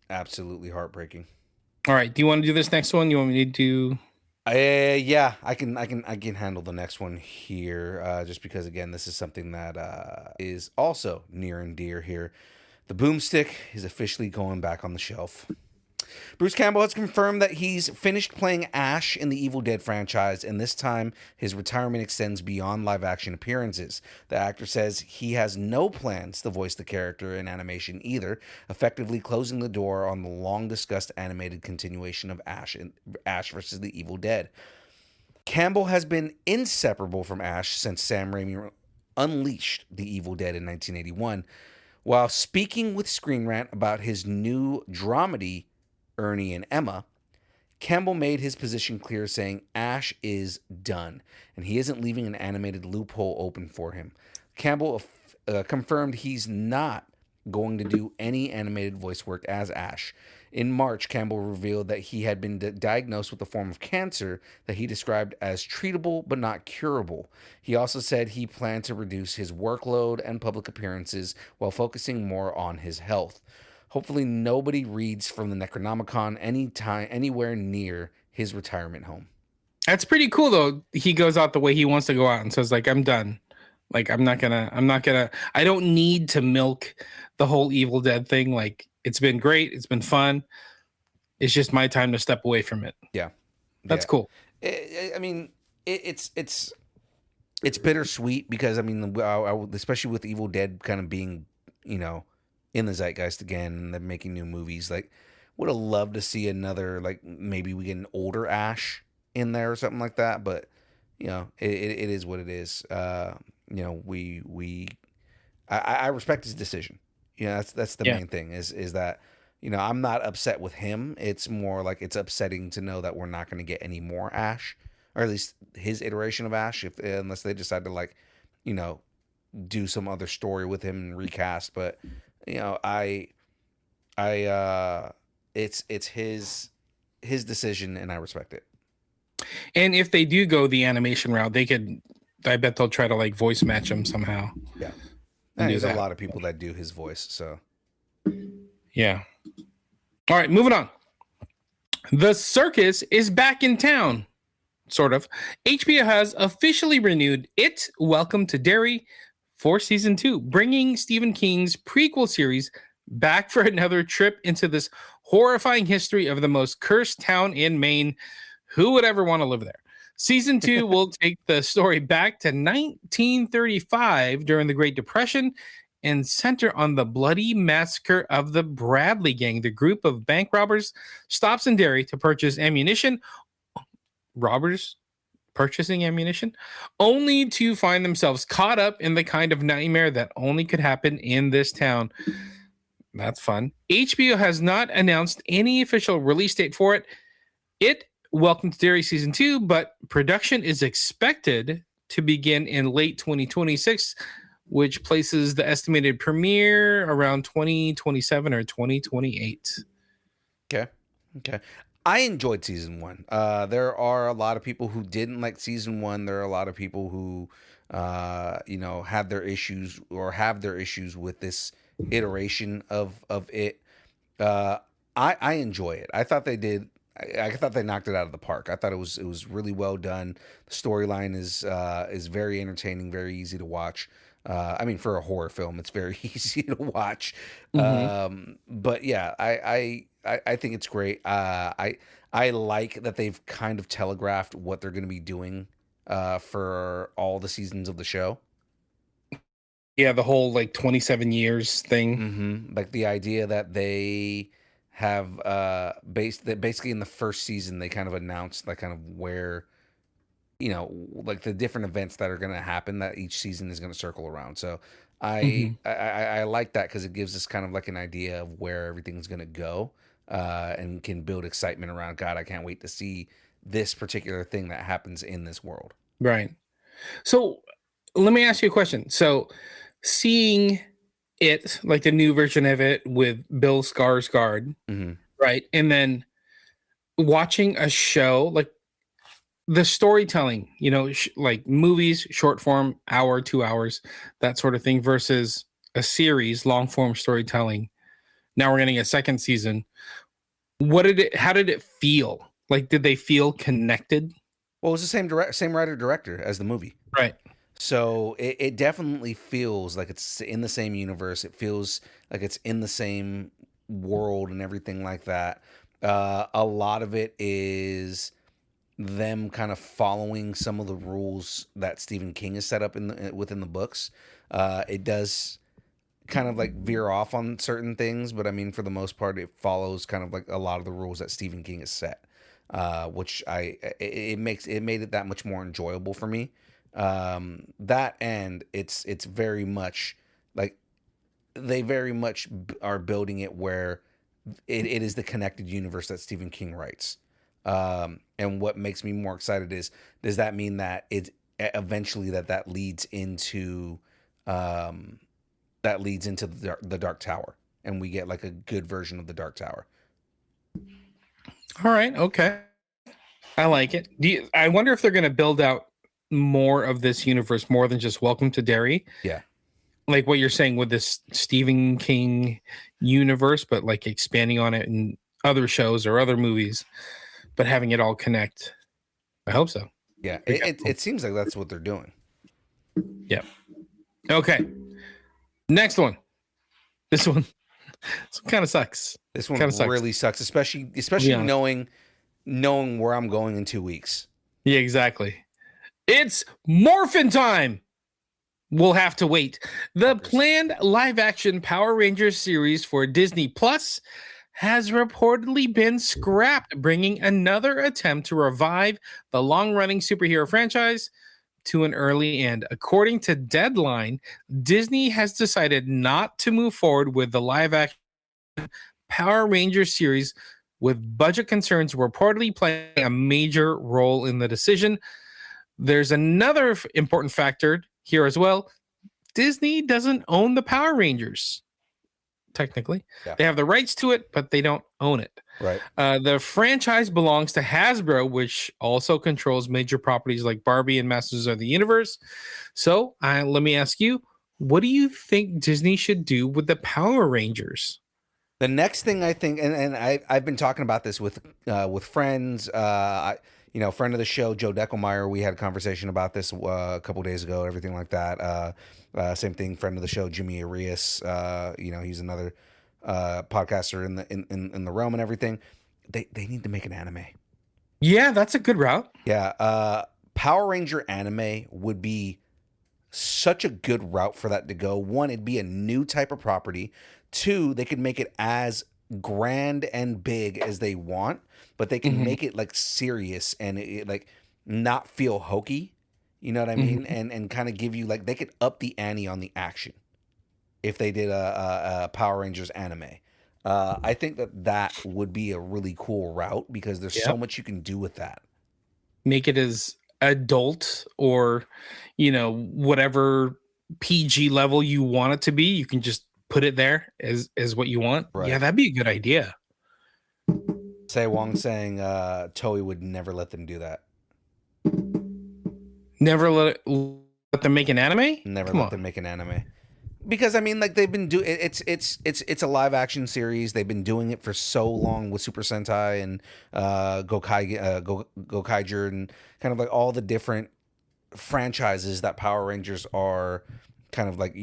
absolutely heartbreaking. All right, do you want to do this next one? You want me to do? Yeah, I can handle the next one here, just because again, this is something that is also near and dear here. The boomstick is officially going back on the shelf. Bruce Campbell has confirmed that he's finished playing Ash in the Evil Dead franchise, and this time his retirement extends beyond live-action appearances. The actor says he has no plans to voice the character in animation either, effectively closing the door on the long-discussed animated continuation of Ash vs. the Evil Dead. Campbell has been inseparable from Ash since Sam Raimi unleashed the Evil Dead in 1981. While speaking with Screen Rant about his new dramedy, Ernie and Emma, Campbell made his position clear, saying Ash is done, and he isn't leaving an animated loophole open for him. Campbell confirmed he's not going to do any animated voice work as Ash. In March, Campbell revealed that he had been diagnosed with a form of cancer that he described as treatable but not curable. He also said he planned to reduce his workload and public appearances while focusing more on his health. Hopefully nobody reads from the Necronomicon anywhere near his retirement home. That's pretty cool though. He goes out the way he wants to go out and says like, I'm done. Like, I don't need to milk the whole Evil Dead thing. Like, it's been great. It's been fun. It's just my time to step away from it. Yeah. That's cool. I mean, it's bittersweet because, I mean, especially with Evil Dead kind of being, you know, in the zeitgeist again, and they're making new movies. Like, would have loved to see another, like, maybe we get an older Ash in there or something like that. But, you know, it is what it is. I respect his decision. That's the main thing is that, I'm not upset with him. It's more like it's upsetting to know that we're not going to get any more Ash, or at least his iteration of Ash, unless they decide to do some other story with him and recast. But it's his decision, and I respect it. And if they do go the animation route, I bet they'll try to voice match him somehow. Yeah. And there's a lot of people that do his voice, so. Yeah. All right, moving on. The circus is back in town, sort of. HBO has officially renewed It, Welcome to Derry for season 2, bringing Stephen King's prequel series back for another trip into this horrifying history of the most cursed town in Maine. Who would ever want to live there? Season 2 will take the story back to 1935 during the Great Depression and center on the bloody massacre of the Bradley Gang. The group of bank robbers stops in Derry to purchase ammunition. Robbers purchasing ammunition, only to find themselves caught up in the kind of nightmare that only could happen in this town. That's fun. HBO has not announced any official release date for it. Welcome to Derry season 2, but production is expected to begin in late 2026, which places the estimated premiere around 2027 or 2028. Okay. I enjoyed season 1. There are a lot of people who didn't like season 1. There are a lot of people who, had their issues or have their issues with this iteration of it. I enjoy it. I thought they did. I thought they knocked it out of the park. I thought it was really well done. The storyline is very entertaining, very easy to watch. For a horror film, it's very easy to watch. But yeah, I think it's great. I like that they've kind of telegraphed what they're going to be doing for all the seasons of the show. Yeah, the whole 27 years thing. Mm-hmm. Like the idea that they have basically in the first season they kind of announced kind of where the different events that are going to happen that each season is going to circle around. So I like that because it gives us kind of an idea of where everything's going to go, and can build excitement around. God, I can't wait to see this particular thing that happens in this world. Right. So let me ask you a question. So seeing it, the new version of it with Bill Skarsgård, right? And then watching a show, the storytelling, movies, short form, hour, 2 hours, that sort of thing, versus a series, long form storytelling. Now we're getting a second season. How did it feel? Did they feel connected? Well, it was the same writer director as the movie. Right. So it definitely feels like it's in the same universe. It feels like it's in the same world and everything like that. A lot of it is them kind of following some of the rules that Stephen King has set up within the books. It does kind of veer off on certain things, but for the most part, it follows kind of a lot of the rules that Stephen King has set, which it made it that much more enjoyable for me. That, and it's very much they very much are building it where it is the connected universe that Stephen King writes. And what makes me more excited is, does that mean that it eventually that leads into the Dark Tower, and we get a good version of the Dark Tower? All right. Okay. I like it. I wonder if they're going to build out more of this universe, more than just Welcome to Derry. Yeah. Like what you're saying with this Stephen King universe, but expanding on it in other shows or other movies, but having it all connect. I hope so. Yeah. It seems like that's what they're doing. Yep. Okay. Next one. This one kind of sucks. This one really sucks, especially knowing where I'm going in 2 weeks. Yeah, exactly. It's Morphin time. We'll have to wait. The planned live-action Power Rangers series for Disney Plus has reportedly been scrapped, bringing another attempt to revive the long-running superhero franchise to an early end. According to Deadline, Disney has decided not to move forward with the live action Power Rangers series, with budget concerns reportedly playing a major role in the decision. There's another important factor here as well. Disney doesn't own the Power Rangers. Technically, they have the rights to it, but they don't own it. Right. The franchise belongs to Hasbro, which also controls major properties like Barbie and Masters of the Universe. So let me ask you, what do you think Disney should do with the Power Rangers? The next thing I think, and I've been talking about this with friends, friend of the show, Joe Deckelmeyer, we had a conversation about this a couple days ago, everything like that. Same thing, friend of the show, Jimmy Arias, he's another podcaster in the realm and everything. They need to make an anime. Yeah, that's a good route. Yeah, Power Ranger anime would be such a good route for that to go. One, it'd be a new type of property. Two, they could make it as grand and big as they want, but they can make it like serious and it like not feel hokey. You know what I mean? And kind of give you like, they could up the ante on the action if they did a Power Rangers anime. I think that would be a really cool route because there's so much you can do with that. Make it as adult or, whatever PG level you want it to be. You can just put it there as what you want. Right. Yeah, that'd be a good idea. Say Wong saying Toei would never let them do that. Never let them make an anime? Never let them make an anime. Because I mean, like they've been doing it's a live action series. They've been doing it for so long with Super Sentai and Gokaiger and kind of like all the different franchises that Power Rangers are kind of like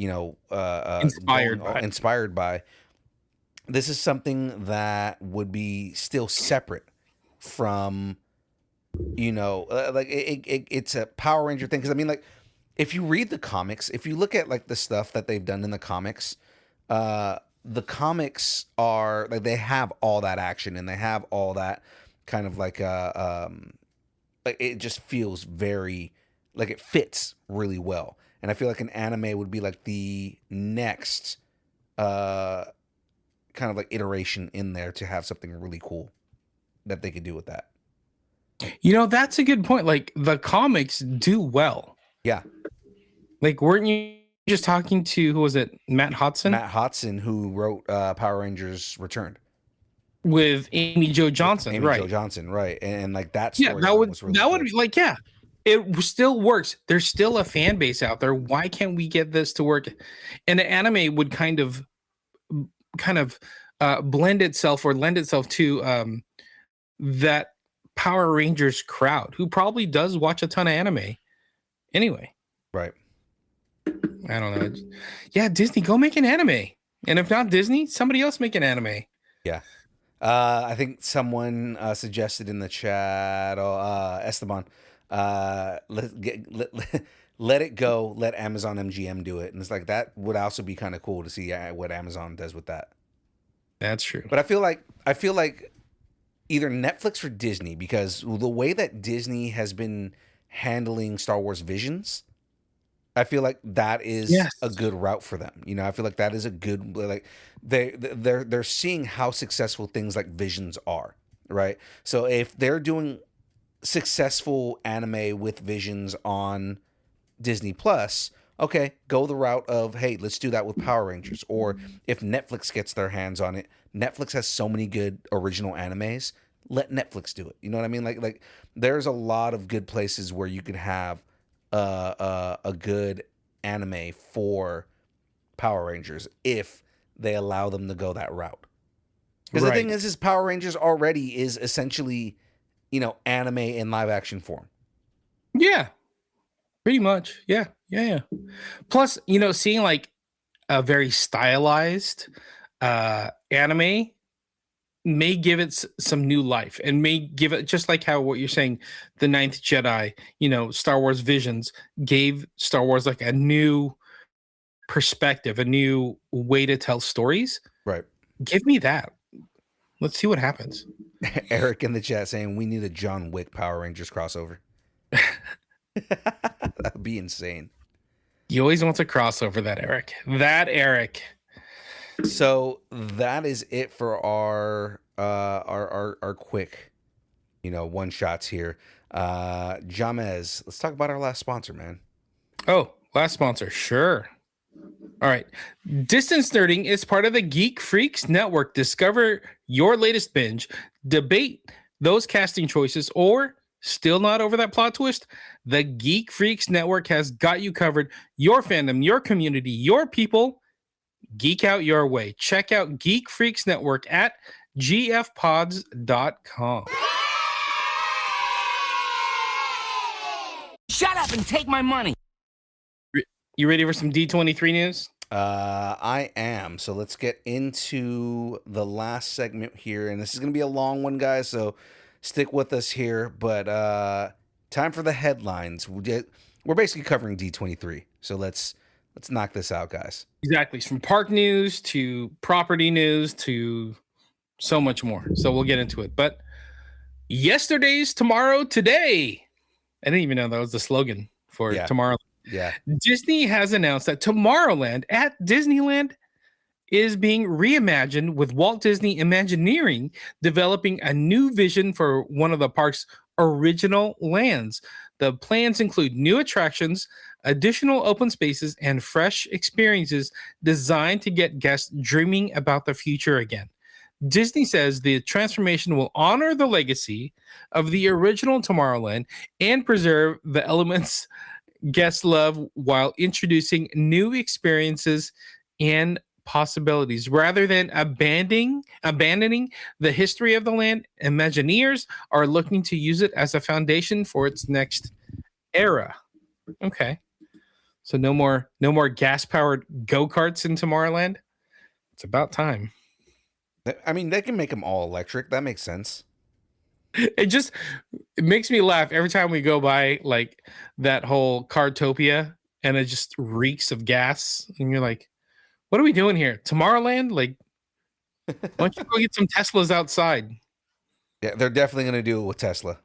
inspired by. This is something that would be still separate from it's a Power Ranger thing. Because I mean, like if you read the comics, if you look at like the stuff that they've done in the comics, the comics are like they have all that action and they have all that kind of like it just feels very like it fits really well. And I feel like an anime would be like the next kind of like iteration in there to have something really cool that they could do with that. That's a good point. Like the comics do well. Yeah. Like, weren't you just talking to, who was it? Matt Hodson? Matt Hodson, who wrote Power Rangers Returned. With Amy Jo Johnson, right? Amy Jo Johnson, right. And like that story was really that would be like, it still works. There's still a fan base out there. Why can't we get this to work? And the anime would kind of blend itself or lend itself to that Power Rangers crowd who probably does watch a ton of anime anyway. Right. I don't know. Yeah, Disney, go make an anime. And if not Disney, somebody else make an anime. Yeah. I think someone suggested in the chat, Esteban, let it go, let Amazon MGM do it. And it's like, that would also be kind of cool to see what Amazon does with that. That's true. But I feel like either Netflix or Disney, because the way that Disney has been handling Star Wars Visions, I feel like that is a good route for them. I feel like that is a good, like they're seeing how successful things like Visions are, right? So if they're doing successful anime with Visions on Disney Plus, okay, go the route of, hey, let's do that with Power Rangers. Or if Netflix gets their hands on it, Netflix has so many good original animes, let Netflix do it. You know what I mean? Like there's a lot of good places where you could have a good anime for Power Rangers if they allow them to go that route. Because the thing is Power Rangers already is essentially, anime in live action form. Yeah, pretty much. Yeah. Plus, seeing like a very stylized anime may give it some new life and may give it, just like how what you're saying, the Ninth Jedi, Star Wars Visions gave Star Wars like a new perspective, a new way to tell stories. Right. Give me that. Let's see what happens. Eric in the chat saying we need a John Wick Power Rangers crossover. That'd be insane. He always wants a crossover, that Eric. That Eric. So that is it for our quick, one shots here. Jahmez, let's talk about our last sponsor, man. Oh, last sponsor. Sure. All right. Distance Nerding is part of the Geek Freaks Network. Discover your latest binge, debate those casting choices, or still not over that plot twist? The Geek Freaks Network has got you covered. Your fandom, your community, your people. Geek out your way. Check out Geek Freaks Network at gfpods.com. Shut up and take my money. You ready for some D23 news? I am. So let's get into the last segment here. And this is going to be a long one, guys. So stick with us here. But time for the headlines. We're basically covering D23. So let's knock this out, guys. Exactly. From park news to property news to so much more. So we'll get into it. But yesterday's tomorrow today. I didn't even know that was the slogan for Tomorrowland. Yeah. Disney has announced that Tomorrowland at Disneyland is being reimagined, with Walt Disney Imagineering developing a new vision for one of the park's original lands. The plans include new attractions, additional open spaces, and fresh experiences designed to get guests dreaming about the future again. Disney says the transformation will honor the legacy of the original Tomorrowland and preserve the elements guests love while introducing new experiences and possibilities. Rather than abandoning the history of the land, Imagineers are looking to use it as a foundation for its next era. Okay. So no more gas-powered go-karts in Tomorrowland. It's about time. I mean, they can make them all electric. That makes sense. It makes me laugh every time we go by like that whole Cardtopia, and it just reeks of gas. And you're like, what are we doing here? Tomorrowland? Like, why don't you go get some Teslas outside? Yeah, they're definitely going to do it with Tesla.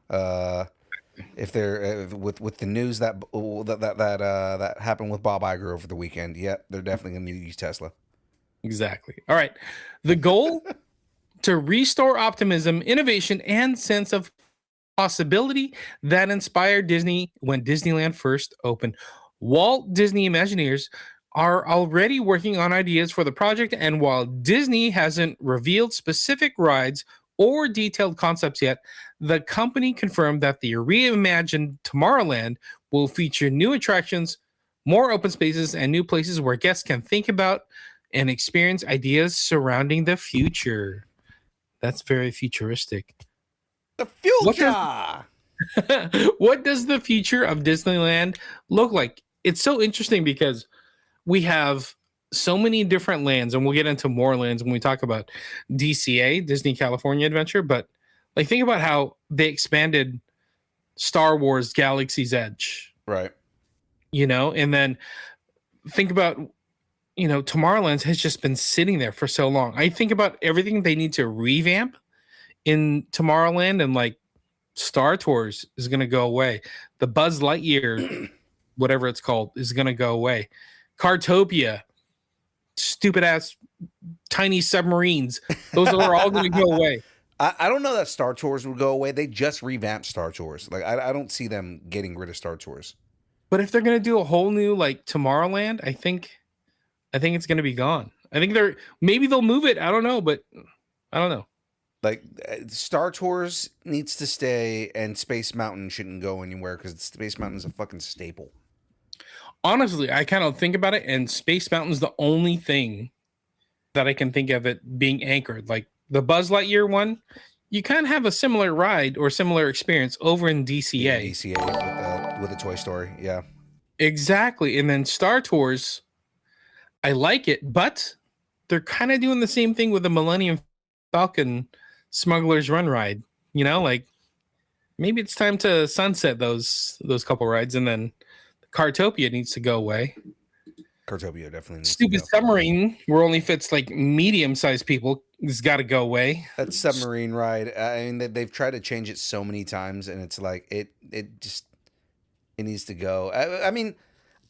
If they're with the news that happened with Bob Iger over the weekend, they're definitely going to use Tesla. Exactly. All right. The goal to restore optimism, innovation, and sense of possibility that inspired Disney when Disneyland first opened. Walt Disney Imagineers are already working on ideas for the project, and while Disney hasn't revealed specific rides or detailed concepts yet, the company confirmed that the reimagined Tomorrowland will feature new attractions, more open spaces, and new places where guests can think about and experience ideas surrounding the future. That's very futuristic. The future! What does the future of Disneyland look like? It's so interesting because we have so many different lands, and we'll get into more lands when we talk about DCA, Disney California Adventure. But like, think about how they expanded Star Wars Galaxy's Edge. Right. And then think about, Tomorrowland has just been sitting there for so long. I think about everything they need to revamp in Tomorrowland, and like Star Tours is going to go away. The Buzz Lightyear, whatever it's called, is going to go away. Cardtopia, stupid ass tiny submarines, those are all going to go away. I don't know that Star Tours would go away. They just revamped Star Tours. Like, I don't see them getting rid of Star Tours. But if they're going to do a whole new like Tomorrowland, I think it's going to be gone. I think maybe they'll move it. I don't know, but I don't know. Like, Star Tours needs to stay, and Space Mountain shouldn't go anywhere because Space Mountain's a fucking staple. Honestly, I kind of think about it, and Space Mountain's the only thing that I can think of it being anchored. Like the Buzz Lightyear one, you kind of have a similar ride or similar experience over in DCA. Yeah, DCA with a Toy Story, yeah. Exactly. And then Star Tours, I like it, but they're kind of doing the same thing with the Millennium Falcon Smuggler's Run ride. Like maybe it's time to sunset those couple rides, and then Cardtopia needs to go away. Cardtopia definitely needs Stupid to go. submarine where only fits like medium-sized people has got to go away. That submarine ride, I mean, they've tried to change it so many times, and it's like it It needs to go. I mean,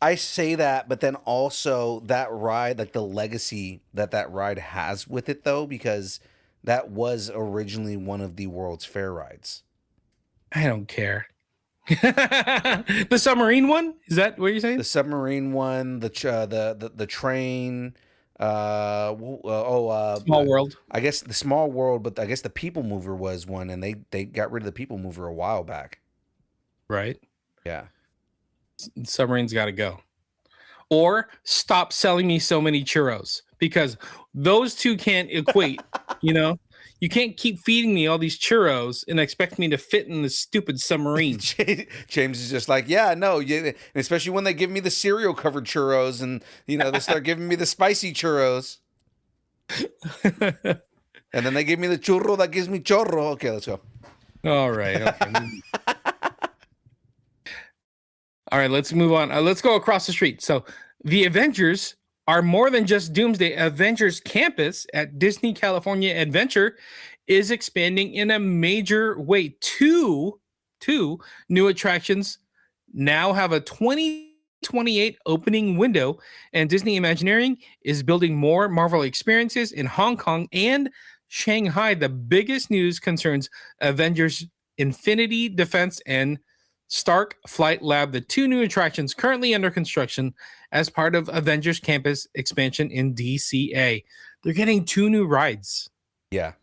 I say that, but then also that ride, like the legacy that ride has with it, though, because that was originally one of the World's Fair rides. I don't care. The submarine one? Is that what you're saying? The submarine one, the train. Small World. I guess the Small World, but I guess the People Mover was one, and they got rid of the People Mover a while back. Right. Yeah. Submarine's got to go. Or stop selling me so many churros, because those two can't equate. You can't keep feeding me all these churros and expect me to fit in the stupid submarine. James is just like, yeah, no, and especially when they give me the cereal covered churros, and they start giving me the spicy churros, and then they give me the churro that gives me chorro. Okay, let's go. All right. Okay. All right, let's move on. Let's go across the street. So the Avengers are more than just Doomsday. Avengers Campus at Disney California Adventure is expanding in a major way. Two new attractions now have a 2028 opening window, and Disney Imagineering is building more Marvel experiences in Hong Kong and Shanghai. The biggest news concerns Avengers Infinity Defense and Stark Flight Lab, the two new attractions currently under construction as part of Avengers Campus expansion in DCA. They're getting two new rides. Yeah.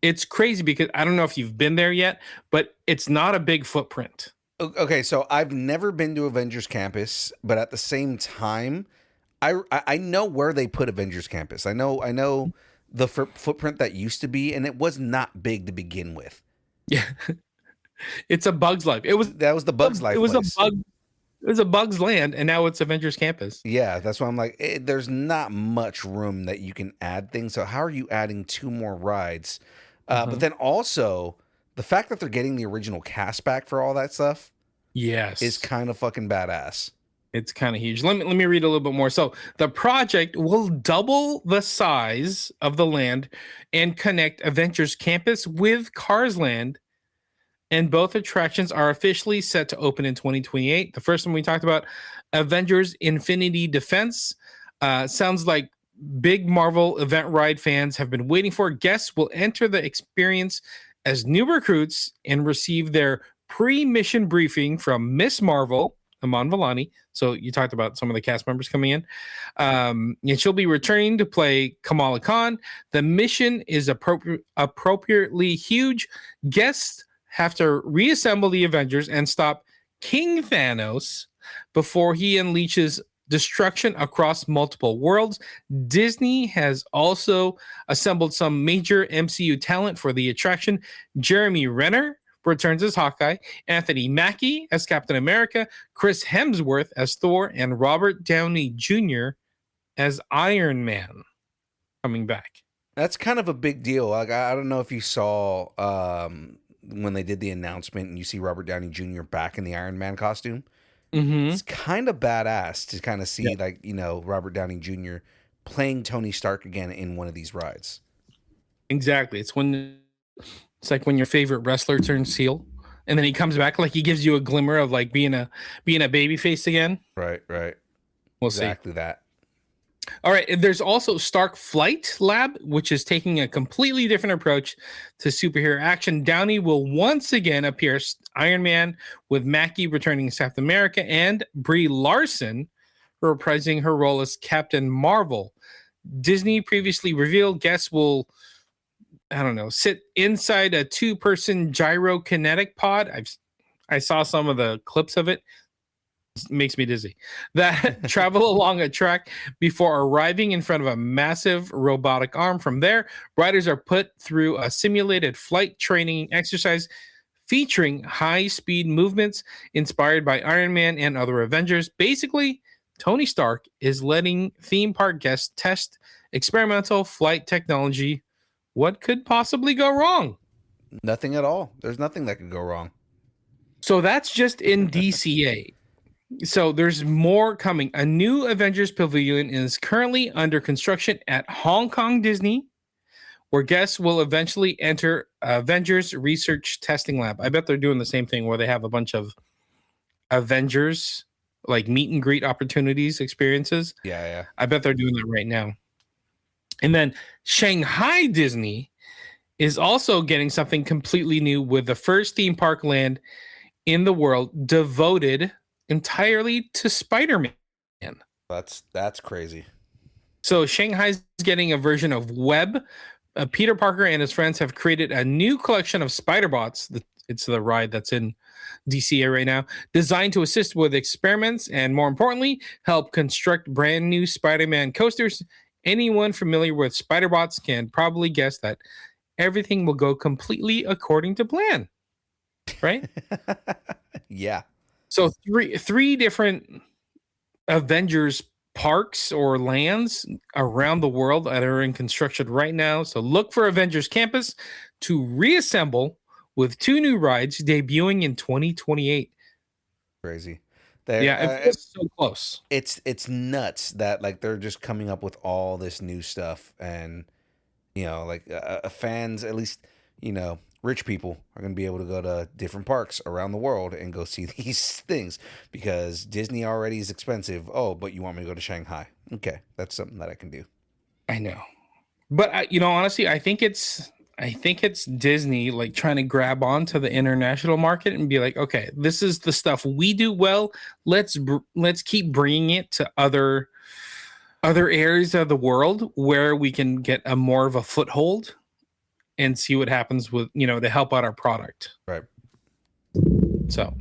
It's crazy because I don't know if you've been there yet, but it's not a big footprint. Okay, so I've never been to Avengers Campus, but at the same time, I know where they put Avengers Campus. I know the footprint that used to be, and it was not big to begin with. Yeah. It's a Bug's Life. That was the Bug's Life. It was a Bug's Land, and now it's Avengers Campus. Yeah, that's why I'm like, there's not much room that you can add things. So how are you adding two more rides? But then also the fact that they're getting the original cast back for all that stuff, yes, is kind of fucking badass. It's kind of huge. Let me read a little bit more. So the project will double the size of the land and connect Avengers Campus with Cars Land. And both attractions are officially set to open in 2028. The first one we talked about, Avengers Infinity Defense, sounds like big Marvel event ride fans have been waiting for. Guests will enter the experience as new recruits and receive their pre-mission briefing from Miss Marvel, Iman Vellani. So you talked about some of the cast members coming in. And she'll be returning to play Kamala Khan. The mission is appropriately huge. Guests have to reassemble the Avengers and stop King Thanos before he unleashes destruction across multiple worlds. Disney has also assembled some major MCU talent for the attraction. Jeremy Renner returns as Hawkeye, Anthony Mackie as Captain America, Chris Hemsworth as Thor, and Robert Downey Jr. as Iron Man coming back. That's kind of a big deal. Like, I don't know if you saw when they did the announcement and you see Robert Downey Jr. back in the Iron Man costume. It's kind of badass to kind of see, Robert Downey Jr. playing Tony Stark again in one of these rides. Exactly. It's like when your favorite wrestler turns heel and then he comes back, like he gives you a glimmer of like being a baby face again. Right. We'll exactly see. That. All right. There's also Stark Flight Lab, which is taking a completely different approach to superhero action. Downey will once again appear as Iron Man, with Mackie returning as Captain America and Brie Larson reprising her role as Captain Marvel. Disney previously revealed guests will, sit inside a 2-person gyrokinetic pod. I saw some of the clips of it. Makes me dizzy. That travel along a track before arriving in front of a massive robotic arm. From there, riders are put through a simulated flight training exercise featuring high-speed movements inspired by Iron Man and other Avengers. Basically, Tony Stark is letting theme park guests test experimental flight technology. What could possibly go wrong? Nothing at all. There's nothing that could go wrong. So that's just in DCA. So there's more coming. A new Avengers Pavilion is currently under construction at Hong Kong Disney, where guests will eventually enter Avengers Research Testing Lab. I bet they're doing the same thing where they have a bunch of Avengers, like meet and greet opportunities, experiences. Yeah. I bet they're doing that right now. And then Shanghai Disney is also getting something completely new with the first theme park land in the world devoted entirely to Spider-Man. That's crazy. So Shanghai's getting a version of Web. Peter Parker and his friends have created a new collection of Spider-Bots. It's the ride that's in DCA right now, designed to assist with experiments and, more importantly, help construct brand new Spider-Man coasters. Anyone familiar with Spider-Bots can probably guess that everything will go completely according to plan, right? Yeah. So three different Avengers parks or lands around the world that are in construction right now. So look for Avengers Campus to reassemble with 2 new rides debuting in 2028. Crazy. It's so close. It's nuts that like they're just coming up with all this new stuff, and like fans, at least rich people are going to be able to go to different parks around the world and go see these things, because Disney already is expensive. Oh, but you want me to go to Shanghai? Okay, that's something that I can do. I know, but honestly, I think it's Disney like trying to grab onto the international market and be like, okay, this is the stuff we do well. Let's keep bringing it to other areas of the world where we can get a more of a foothold and see what happens with, to help out our product. Right. So, all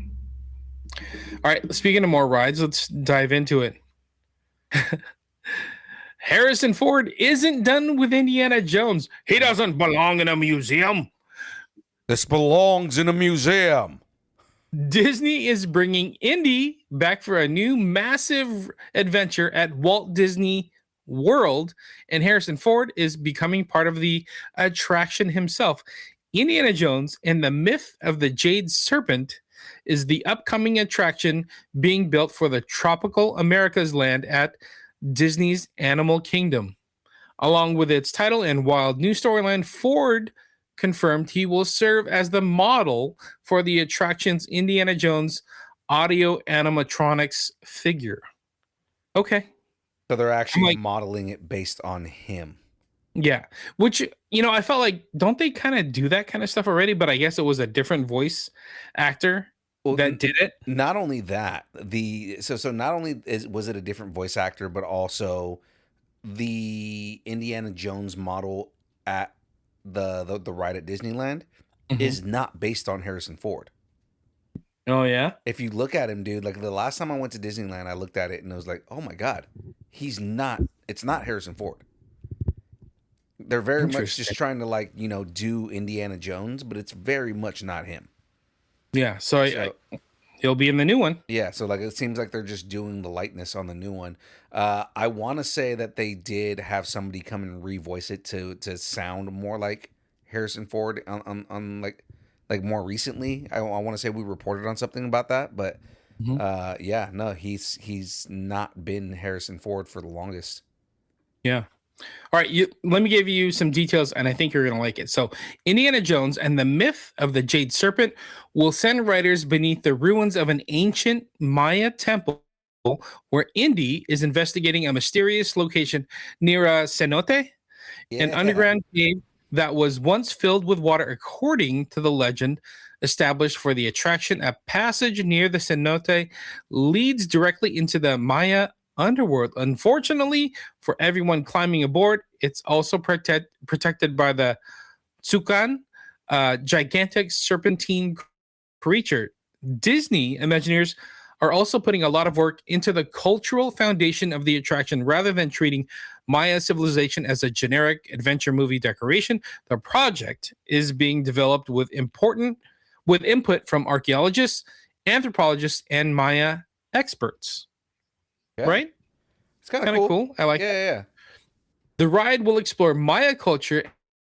right, speaking of more rides, let's dive into it. Harrison Ford isn't done with Indiana Jones. He doesn't belong in a museum. This belongs in a museum. Disney is bringing Indy back for a new massive adventure at Walt Disney World, and Harrison Ford is becoming part of the attraction himself. Indiana Jones and the Myth of the Jade Serpent is the upcoming attraction being built for the tropical America's land at Disney's Animal Kingdom. Along with its title and wild new storyline, Ford confirmed he will serve as the model for the attraction's Indiana Jones audio animatronics figure. Okay. So they're actually modeling it based on him. Yeah. Which, I felt like, don't they kind of do that kind of stuff already? But I guess it was a different voice actor that did it. Not only that, so not only was it a different voice actor, but also the Indiana Jones model at the ride at Disneyland is not based on Harrison Ford. Oh yeah. If you look at him, dude, like the last time I went to Disneyland, I looked at it and I was like, oh my God, it's not Harrison Ford. They're very much just trying to do Indiana Jones, but it's very much not him. Yeah, so he'll be in the new one. Yeah, so it seems like they're just doing the likeness on the new one. I want to say that they did have somebody come and revoice it to sound more like Harrison Ford on like more recently. I want to say we reported on something about that, but he's not been Harrison Ford for the longest. Yeah. All right, let me give you some details, and I think you're going to like it. So, Indiana Jones and the Myth of the Jade Serpent will send riders beneath the ruins of an ancient Maya temple where Indy is investigating a mysterious location near a cenote, an underground cave that was once filled with water, according to the legend established for the attraction. A passage near the cenote leads directly into the Maya underworld. Unfortunately for everyone climbing aboard, it's also protected by the Tsukan, gigantic serpentine creature. Disney Imagineers are also putting a lot of work into the cultural foundation of the attraction rather than treating Maya civilization as a generic adventure movie decoration. The project is being developed with input from archaeologists, anthropologists, and Maya experts. Yeah. Right? It's kind of cool. I like it. Yeah. The ride will explore Maya culture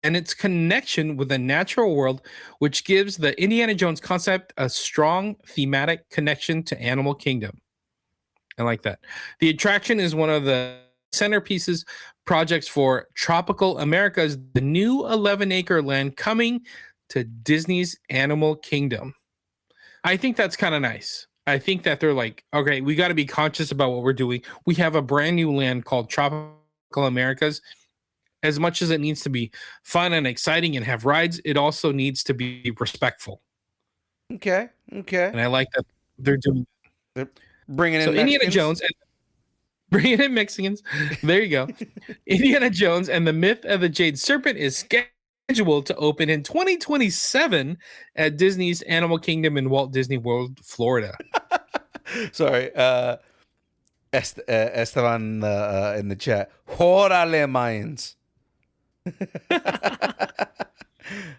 and its connection with the natural world, which gives the Indiana Jones concept a strong thematic connection to Animal Kingdom. I like that. The attraction is one of the centerpieces projects for Tropical America's the new 11-acre land coming to Disney's Animal Kingdom. I think that's kind of nice. I think that they're like, okay, we got to be conscious about what we're doing. We have a brand new land called Tropical Americas. As much as it needs to be fun and exciting and have rides, it also needs to be respectful. Okay. And I like that they're doing. They're bringing in So Indiana Mexicans. Jones and bringing in Mexicans. There you go. Indiana Jones and the Myth of the Jade Serpent is scheduled to open in 2027 at Disney's Animal Kingdom in Walt Disney World, Florida. Sorry, Esteban in the chat. Órale, Mayans.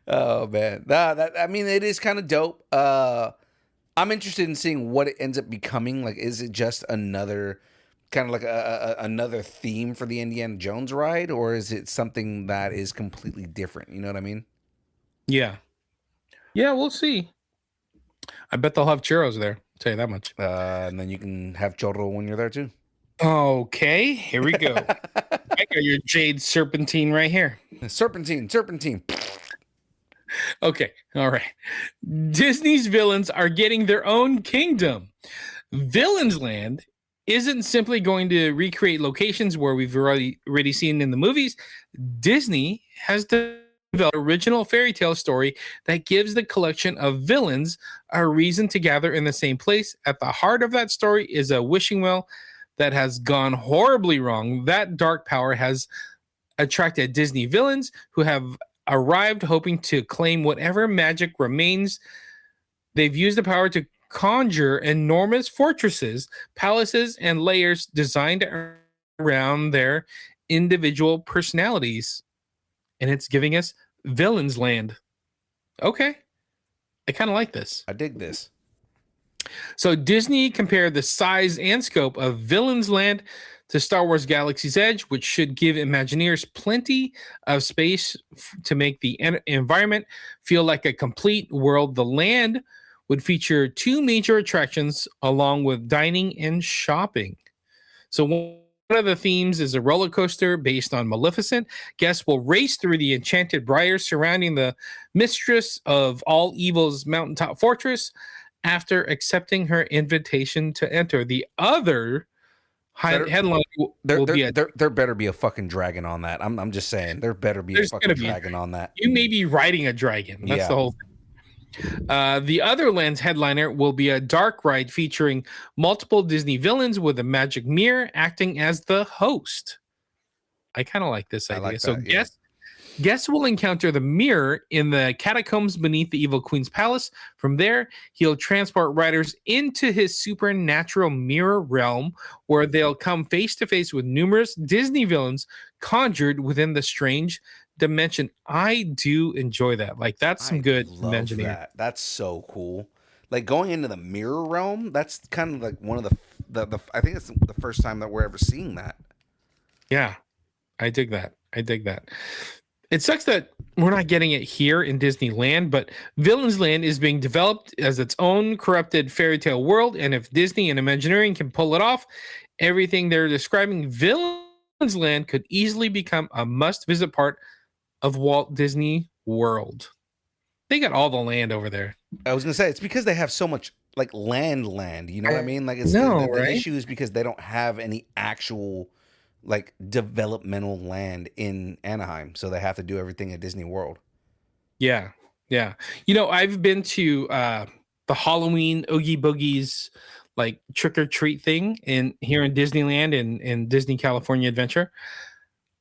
Oh man, I mean, it is kind of dope. I'm interested in seeing what it ends up becoming. Like, is it just another kind of like another theme for the Indiana Jones ride, or is it something that is completely different? You know what I mean? Yeah, we'll see. I bet they'll have churros there. I'll tell you that much. And then you can have chorro when you're there too. Okay, here we go. I got your jade serpentine right here. Serpentine. Okay, all right. Disney's villains are getting their own kingdom. Villains Land isn't simply going to recreate locations where we've already seen in the movies. Disney has developed an original fairy tale story that gives the collection of villains a reason to gather in the same place. At the heart of that story is a wishing well that has gone horribly wrong. That dark power has attracted Disney villains who have arrived hoping to claim whatever magic remains. They've used the power to conjure enormous fortresses, palaces, and layers designed around their individual personalities. And it's giving us Villains Land. Okay. I kind of like this. I dig this. So Disney compared the size and scope of Villains Land to Star Wars Galaxy's Edge, which should give Imagineers plenty of space to make the environment feel like a complete world. The land would feature 2 major attractions along with dining and shopping. So one of the themes is a roller coaster based on Maleficent. Guests will race through the enchanted briars surrounding the mistress of all evil's mountaintop fortress after accepting her invitation to enter. The other headline will be there better be a fucking dragon on that. I'm just saying, there better be a fucking dragon on that. You may be riding a dragon. That's the whole thing. The other land's headliner will be a dark ride featuring multiple Disney villains with a magic mirror acting as the host. I kind of like this idea. Like so that, guests will encounter the mirror in the catacombs beneath the evil queen's palace. From there, he'll transport riders into his supernatural mirror realm, where they'll come face to face with numerous Disney villains conjured within the strange dimension. I do enjoy that. Like, that's some good imagineering. That's so cool. Like, going into the mirror realm, that's kind of like one of the I think it's the first time that we're ever seeing that. Yeah, I dig that. It sucks that we're not getting it here in Disneyland, but Villains Land is being developed as its own corrupted fairy tale world, and if Disney and Imagineering can pull it off, everything they're describing, Villains Land could easily become a must-visit part of Walt Disney World. They got all the land over there. I was gonna say, it's because they have so much like land. You know what I mean? Like, it's No, the right? issue is because they don't have any actual like developmental land in Anaheim, so they have to do everything at Disney World. Yeah. You know, I've been to the Halloween Oogie Boogies like trick or treat thing here in Disneyland in Disney California Adventure.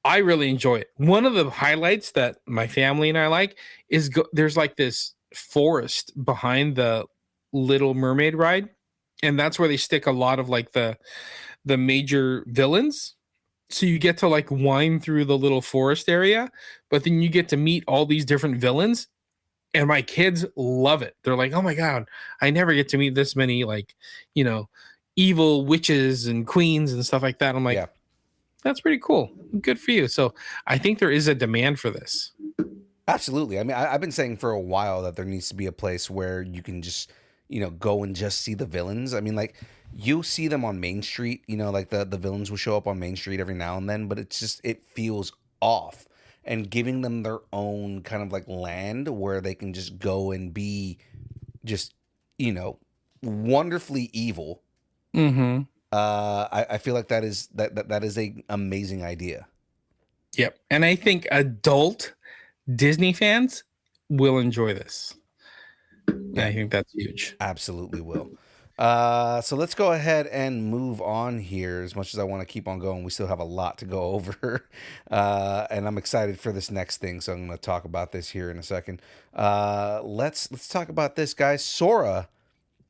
I really enjoy it. One of the highlights that my family and I like is there's like this forest behind the Little Mermaid ride, and that's where they stick a lot of like the major villains. So you get to like wind through the little forest area, but then you get to meet all these different villains, and my kids love it. They're like, "Oh my God, I never get to meet this many like, you know, evil witches and queens and stuff like that." I'm like, that's pretty cool. Good for you. So I think there is a demand for this. Absolutely. I mean, I've been saying for a while that there needs to be a place where you can just, you know, go and just see the villains. I mean, like, you see them on Main Street, you know, like the villains will show up on Main Street every now and then, but it's just, it feels off. And giving them their own kind of like land where they can just go and be just, you know, wonderfully evil. Mm-hmm. I feel like that is a amazing idea. Yep. And I think adult Disney fans will enjoy this. Yeah. I think that's huge. Absolutely will. So let's go ahead and move on here. As much as I want to keep on going, we still have a lot to go over. And I'm excited for this next thing. So I'm going to talk about this here in a second. Let's talk about this, guys. Sora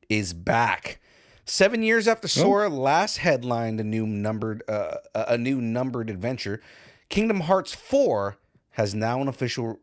is back. 7 years after Sora last headlined a new numbered adventure, Kingdom Hearts 4 has an official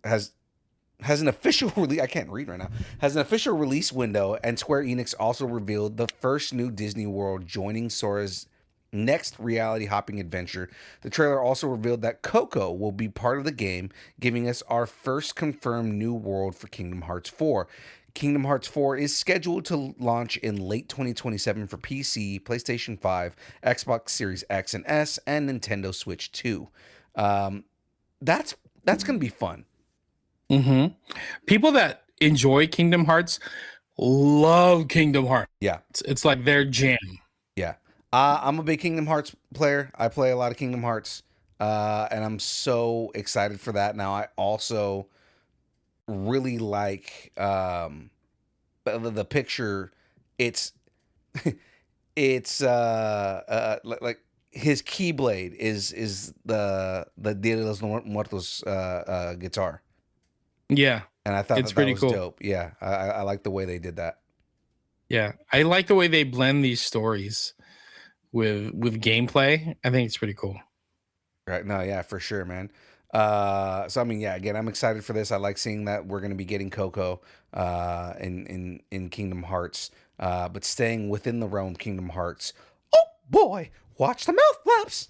release. I can't read right now. Has an official release window, and Square Enix also revealed the first new Disney world joining Sora's next reality hopping adventure. The trailer also revealed that Coco will be part of the game, giving us our first confirmed new world for Kingdom Hearts 4. Kingdom Hearts 4 is scheduled to launch in late 2027 for PC, PlayStation 5, Xbox Series X and S, and Nintendo Switch 2. That's going to be fun. Mm-hmm. People that enjoy Kingdom Hearts love Kingdom Hearts. Yeah. It's like their jam. Yeah. I'm a big Kingdom Hearts player. I play a lot of Kingdom Hearts, and I'm so excited for that. Now, I also really like the picture. It's like his Keyblade is the Dia de los Muertos guitar. Yeah, and I thought it's that pretty was cool. dope. Yeah, I like the way they did that. Yeah, I like the way they blend these stories with gameplay. I think it's pretty cool. Right. No, yeah, for sure, man. So I mean, yeah, again, I'm excited for this. I like seeing that we're going to be getting Coco in Kingdom Hearts, but staying within the realm Kingdom Hearts. Oh boy, watch the mouth flaps.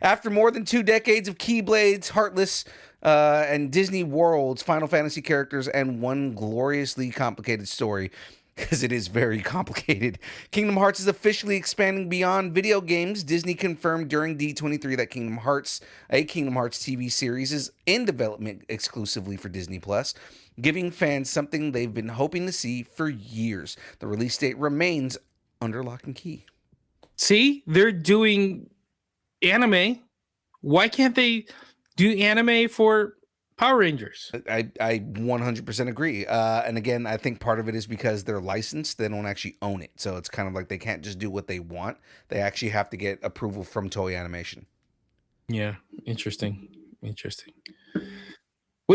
After more than 2 decades of Keyblades, Heartless, and Disney Worlds, Final Fantasy characters, and one gloriously complicated story, because it is very complicated, Kingdom Hearts is officially expanding beyond video games. Disney confirmed during D23 that Kingdom Hearts TV series, is in development exclusively for Disney Plus, giving fans something they've been hoping to see for years. The release date remains under lock and key. See, they're doing anime. Why can't they do anime for Power Rangers? I 100% agree. And again, I think part of it is because they're licensed. They don't actually own it. So it's kind of like they can't just do what they want. They actually have to get approval from Toei Animation. Yeah, interesting. What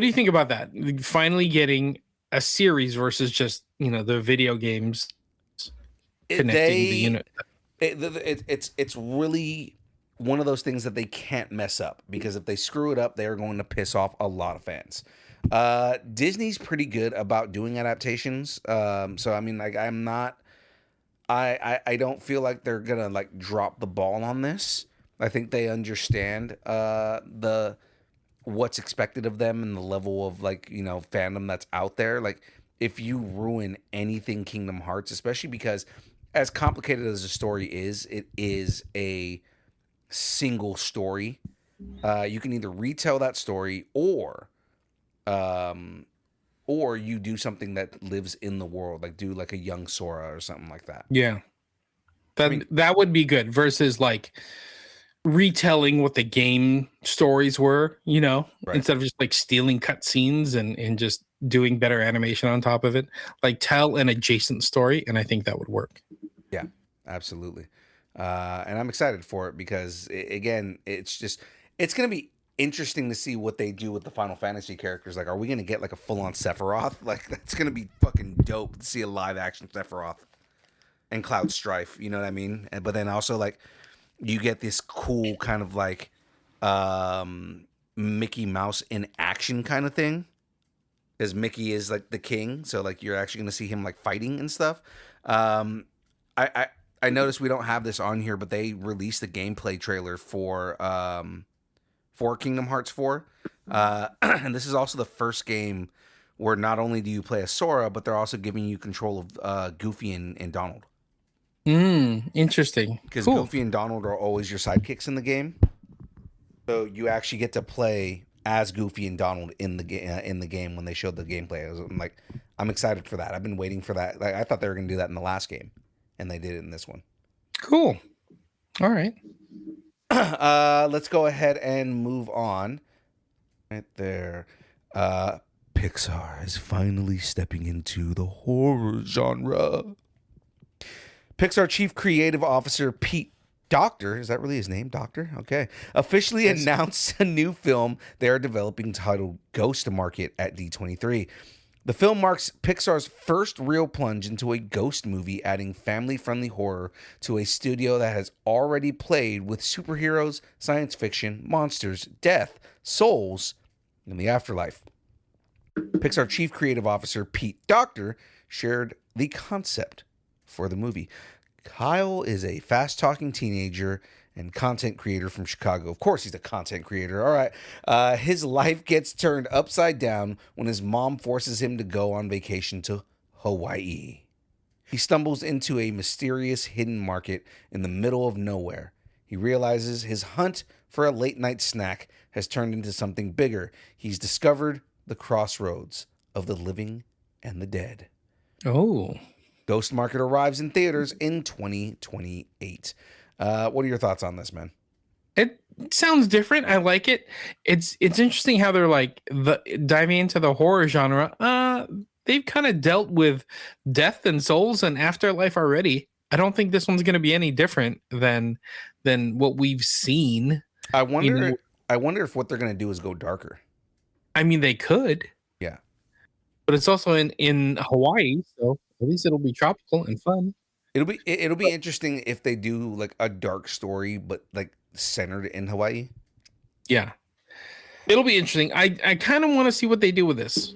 do you think about that? Finally getting a series versus just, the video games connecting the unit. It's really one of those things that they can't mess up, because if they screw it up, they are going to piss off a lot of fans. Disney's pretty good about doing adaptations. So I mean, like, I don't feel like they're gonna like drop the ball on this. I think they understand what's expected of them and the level of fandom that's out there. Like, if you ruin anything Kingdom Hearts, especially because as complicated as the story is, it is a single story. You can either retell that story or you do something that lives in the world, like do like a young Sora or something like that. Yeah. That would be good versus like retelling what the game stories were, Right. instead of just like stealing cutscenes and just doing better animation on top of it. Like, tell an adjacent story, and I think that would work. Yeah, absolutely. And I'm excited for it because, again, it's going to be interesting to see what they do with the Final Fantasy characters. Like, are we going to get like a full-on Sephiroth? Like, that's going to be fucking dope to see a live-action Sephiroth and Cloud Strife, you know what I mean? But then also, like, you get this cool kind of like Mickey Mouse in action kind of thing, because Mickey is like the king, so like you're actually going to see him like fighting and stuff. I noticed we don't have this on here, but they released the gameplay trailer for Kingdom Hearts 4. And this is also the first game where not only do you play as Sora, but they're also giving you control of Goofy and Donald. Interesting. Because cool. Goofy and Donald are always your sidekicks in the game. So you actually get to play as Goofy and Donald in the game when they showed the gameplay. I'm like, I'm excited for that. I've been waiting for that. Like, I thought they were going to do that in the last game, and they did it in this one. Cool. All right. Let's go ahead and move on. Right there. Pixar is finally stepping into the horror genre. Pixar Chief Creative Officer Pete Docter, is that really his name? Doctor? Okay. Officially announced a new film they are developing titled Ghost to market at D23. The film marks Pixar's first real plunge into a ghost movie, adding family-friendly horror to a studio that has already played with superheroes, science fiction, monsters, death, souls, and the afterlife. Pixar Chief Creative Officer Pete Docter shared the concept for the movie. Kyle is a fast-talking teenager and content creator from Chicago. Of course, he's a content creator. All right. His life gets turned upside down when his mom forces him to go on vacation to Hawaii. He stumbles into a mysterious hidden market in the middle of nowhere. He realizes his hunt for a late-night snack has turned into something bigger. He's discovered the crossroads of the living and the dead. Oh. Ghost Market arrives in theaters in 2028. What are your thoughts on this, man? It sounds different. I like it. It's interesting how they're like diving into the horror genre. They've kind of dealt with death and souls and afterlife already. I don't think this one's going to be any different than what we've seen. I wonder if what they're going to do is go darker. I mean, they could. Yeah. But it's also in Hawaii, so at least it'll be tropical and fun. It'll be interesting if they do like a dark story, but like centered in Hawaii. Yeah, it'll be interesting. I kind of want to see what they do with this.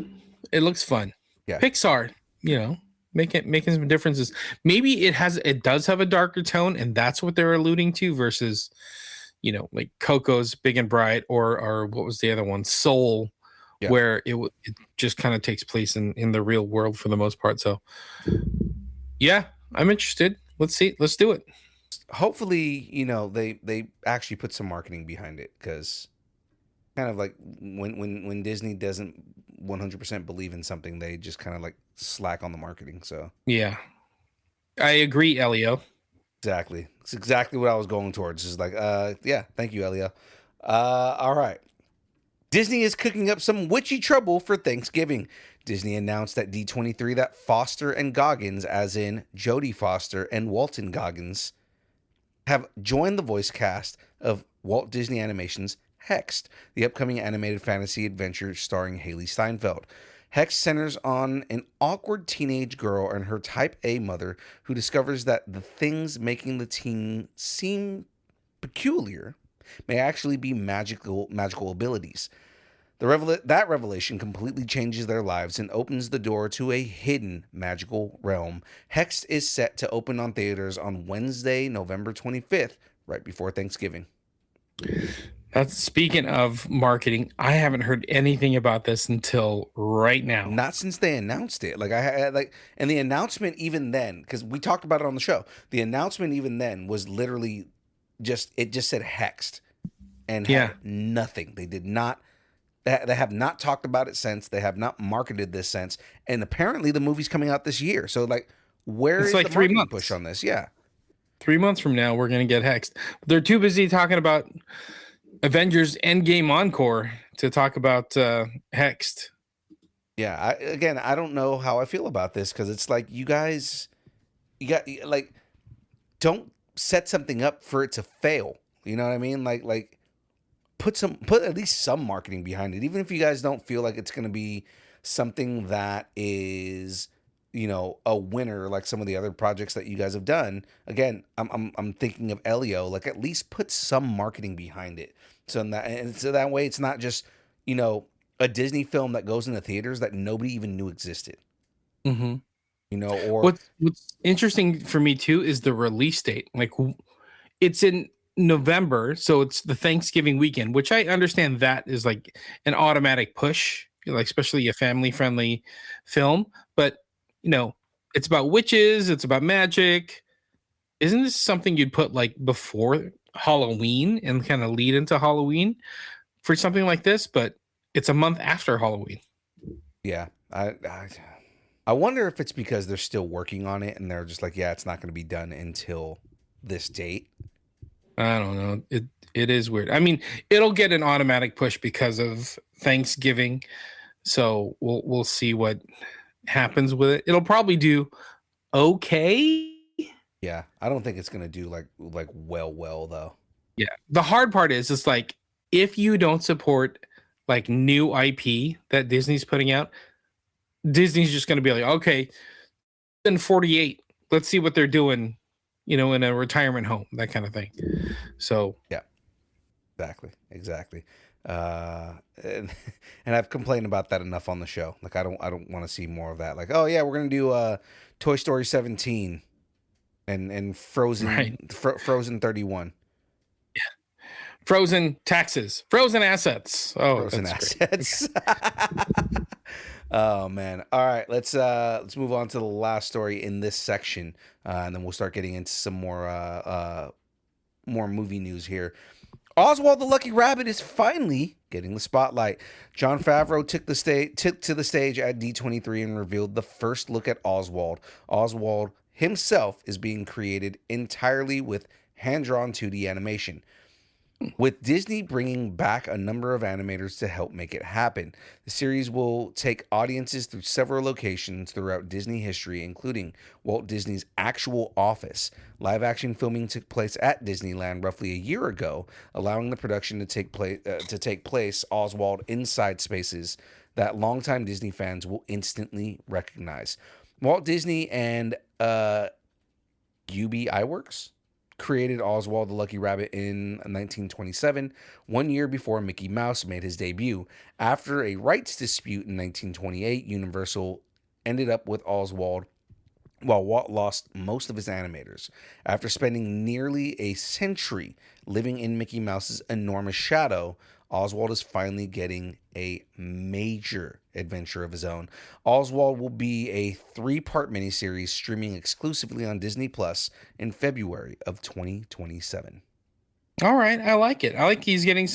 It looks fun. Yeah, Pixar, making some differences. Maybe it does have a darker tone, and that's what they're alluding to versus, like Coco's Big and Bright or what was the other one, Soul, where it just kind of takes place in the real world for the most part. So, yeah. I'm interested. Let's see. Let's do it. Hopefully, they actually put some marketing behind it, because kind of like when Disney doesn't 100% believe in something, they just kind of like slack on the marketing. So yeah, I agree, Elio. Exactly. It's exactly what I was going towards. Is like, yeah, thank you, Elio. All right. Disney is cooking up some witchy trouble for Thanksgiving. Disney announced at D23 that Foster and Goggins, as in Jodie Foster and Walton Goggins, have joined the voice cast of Walt Disney Animation's Hexed, the upcoming animated fantasy adventure starring Haley Steinfeld. Hexed centers on an awkward teenage girl and her type A mother who discovers that the things making the teen seem peculiar may actually be magical abilities. That revelation completely changes their lives and opens the door to a hidden magical realm. Hexed is set to open on theaters on Wednesday, November 25th, right before Thanksgiving. That's speaking of marketing. I haven't heard anything about this until right now. Not since they announced it. And the announcement even then, because we talked about it on the show. The announcement even then was literally just said Hexed, and had nothing. They did not. They have not talked about it since. They have not marketed this since. And apparently the movie's coming out this year. So where is the marketing push on this? Yeah. 3 months from now, we're going to get Hexed. They're too busy talking about Avengers Endgame Encore to talk about Hexed. Yeah. I don't know how I feel about this, because it's like, you don't set something up for it to fail. You know what I mean? Put at least some marketing behind it, even if you guys don't feel like it's going to be something that is, a winner like some of the other projects that you guys have done. Again, I'm thinking of Elio. At least put some marketing behind it, so that way it's not just a Disney film that goes into theaters that nobody even knew existed. Mm-hmm. Or what's interesting for me too is the release date. It's in November, so it's the Thanksgiving weekend, which I understand that is like an automatic push, especially a family-friendly film. But it's about witches, it's about magic. Isn't this something you'd put before Halloween and kind of lead into Halloween for something like this? But it's a month after Halloween. Yeah, I wonder if it's because they're still working on it and they're just like, yeah, it's not going to be done until this date. I don't know. It is weird. I mean, it'll get an automatic push because of Thanksgiving. So we'll see what happens with it. It'll probably do okay. Yeah, I don't think it's going to do like well though. Yeah. The hard part is it's like if you don't support like new IP that Disney's putting out, Disney's just going to be like, okay, then 48. Let's see what they're doing, in a retirement home, that kind of thing. So yeah, exactly. And I've complained about that enough on the show. Like I don't want to see more of that. Like, oh yeah, we're gonna do Toy Story 17 and Frozen Frozen 31. Yeah, Frozen taxes, Frozen assets. Oh, Frozen assets. Oh man! All right, let's move on to the last story in this section, and then we'll start getting into some more movie news here. Oswald the Lucky Rabbit is finally getting the spotlight. Jon Favreau took to the stage at D23 and revealed the first look at Oswald. Oswald himself is being created entirely with hand-drawn 2D animation, with Disney bringing back a number of animators to help make it happen. The series will take audiences through several locations throughout Disney history, including Walt Disney's actual office. Live-action filming took place at Disneyland roughly a year ago, allowing the production to take place Oswald inside spaces that longtime Disney fans will instantly recognize. Walt Disney and UB Iwerks created Oswald the Lucky Rabbit in 1927, 1 year before Mickey Mouse made his debut. After a rights dispute in 1928, Universal ended up with Oswald, while Walt lost most of his animators. After spending nearly a century living in Mickey Mouse's enormous shadow, Oswald is finally getting a major adventure of his own. Oswald will be a 3-part miniseries streaming exclusively on Disney Plus in February of 2027. All right, I like it. I like he's getting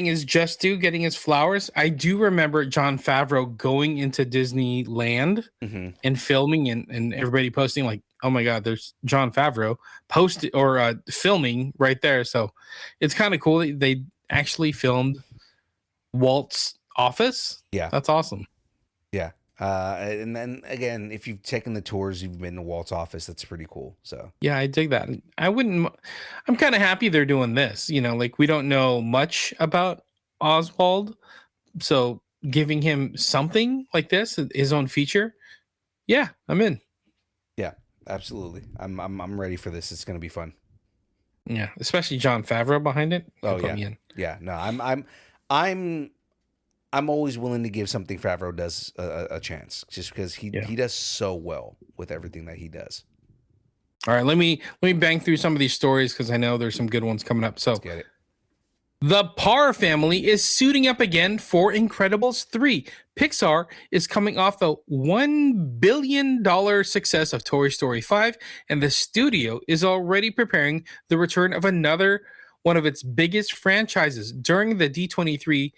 his just due, getting his flowers. I do remember Jon Favreau going into Disneyland and filming and everybody posting like, oh my God, there's Jon Favreau filming right there. So it's kind of cool that they actually filmed Walt's office. Yeah. That's awesome. Yeah. And then again, if you've taken the tours, you've been to Walt's office, that's pretty cool. So yeah, I dig that. I'm kind of happy they're doing this, like we don't know much about Oswald. So giving him something like this, his own feature. Yeah, I'm in. Yeah, absolutely. I'm ready for this. It's going to be fun. Yeah, especially Jon Favreau behind it. Oh yeah. Yeah, no, I'm always willing to give something Favreau does a chance, just because he does so well with everything that he does. All right, let me bang through some of these stories because I know there's some good ones coming up. So Let's get it. The Parr family is suiting up again for Incredibles 3. Pixar is coming off the $1 billion success of Toy Story 5, and the studio is already preparing the return of another one of its biggest franchises. During the D23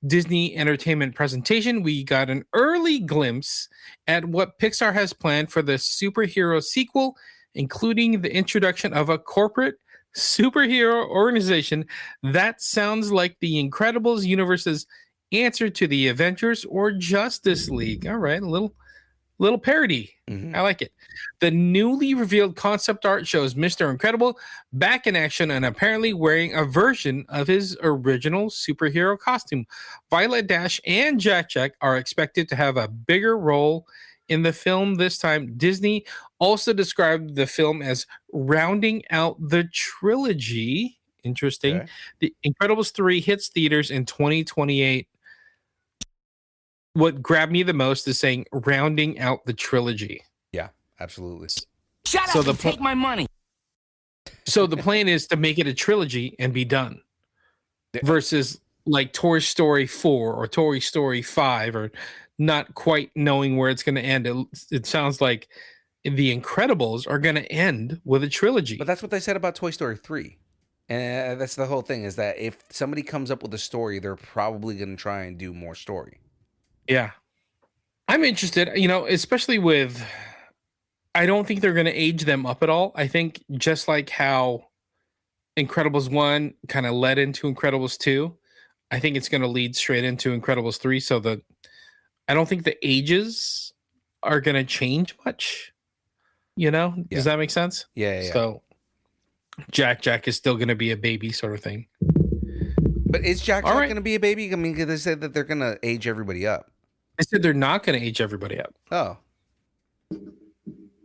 Disney Entertainment presentation, we got an early glimpse at what Pixar has planned for the superhero sequel, including the introduction of a corporate superhero organization that sounds like the Incredibles universe's answer to the Avengers or Justice League. All right, a little parody. I like it. The newly revealed concept art shows Mr. Incredible back in action and apparently wearing a version of his original superhero costume. Violet Dash and Jack Jack are expected to have a bigger role in the film this time. Disney also described the film as rounding out the trilogy. Interesting. Okay. The Incredibles 3 hits theaters in 2028. What grabbed me the most is saying rounding out the trilogy. Yeah, absolutely. Shut up and take my money. So the plan is to make it a trilogy and be done. Versus like Toy Story 4 or Toy Story 5 or not quite knowing where it's going to end. It sounds like The Incredibles are going to end with a trilogy. But that's what they said about Toy Story 3. And that's the whole thing, is that if somebody comes up with a story, they're probably going to try and do more story. Yeah. I'm interested, especially with, I don't think they're going to age them up at all. I think just like how Incredibles 1 kind of led into Incredibles 2, I think it's going to lead straight into Incredibles 3. So I don't think the ages are going to change much. Does that make sense? Yeah. So Jack is still going to be a baby sort of thing. But is Jack All right. going to be a baby? I mean, 'cause they said that they're going to age everybody up. I said they're not going to age everybody up. Oh.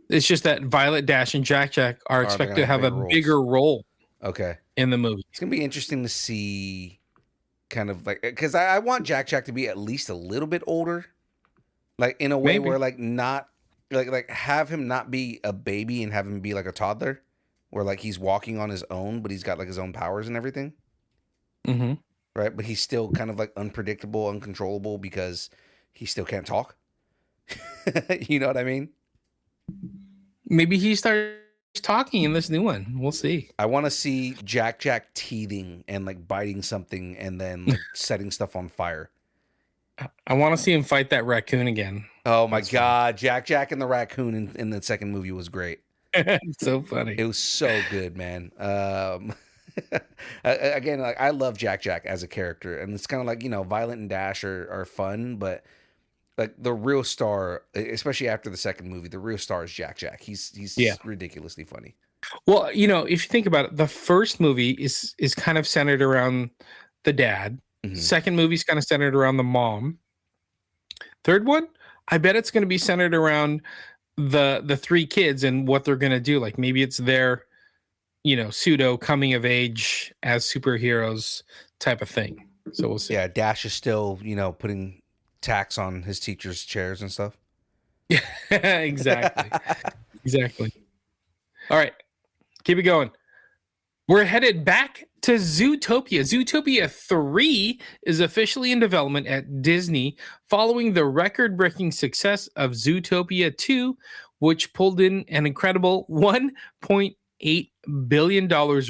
It's just that Violet Dash and Jack are expected to have a bigger role. Okay. In the movie. It's going to be interesting to see kind of like, because I want Jack to be at least a little bit older. Like in a way where like not, like have him not be a baby and have him be like a toddler. Where like he's walking on his own, but he's got like his own powers and everything. Mm-hmm. Right? But he's still kind of like unpredictable, uncontrollable because he still can't talk. You know what I mean? Maybe he starts talking in this new one. We'll see. I want to see Jack teething and like biting something and then like setting stuff on fire. I want to see him fight that raccoon again. Oh my God. Fun. Jack and the raccoon in the second movie was great. So funny. It was so good, man. Again, like I love Jack as a character, and it's kind of like, Violet and Dash are fun, but like the real star, especially after the second movie, the real star is Jack. He's ridiculously funny. Well, if you think about it, the first movie is kind of centered around the dad. Mm-hmm. Second movie is kind of centered around the mom. Third one, I bet it's going to be centered around the three kids and what they're going to do. Like maybe it's their, pseudo coming of age as superheroes type of thing. So we'll see. Yeah, Dash is still, putting tax on his teachers' chairs and stuff. Yeah, exactly. Exactly. All right, keep it going. We're headed back to Zootopia. Zootopia 3 is officially in development at Disney following the record-breaking success of Zootopia 2, which pulled in an incredible $1.8 billion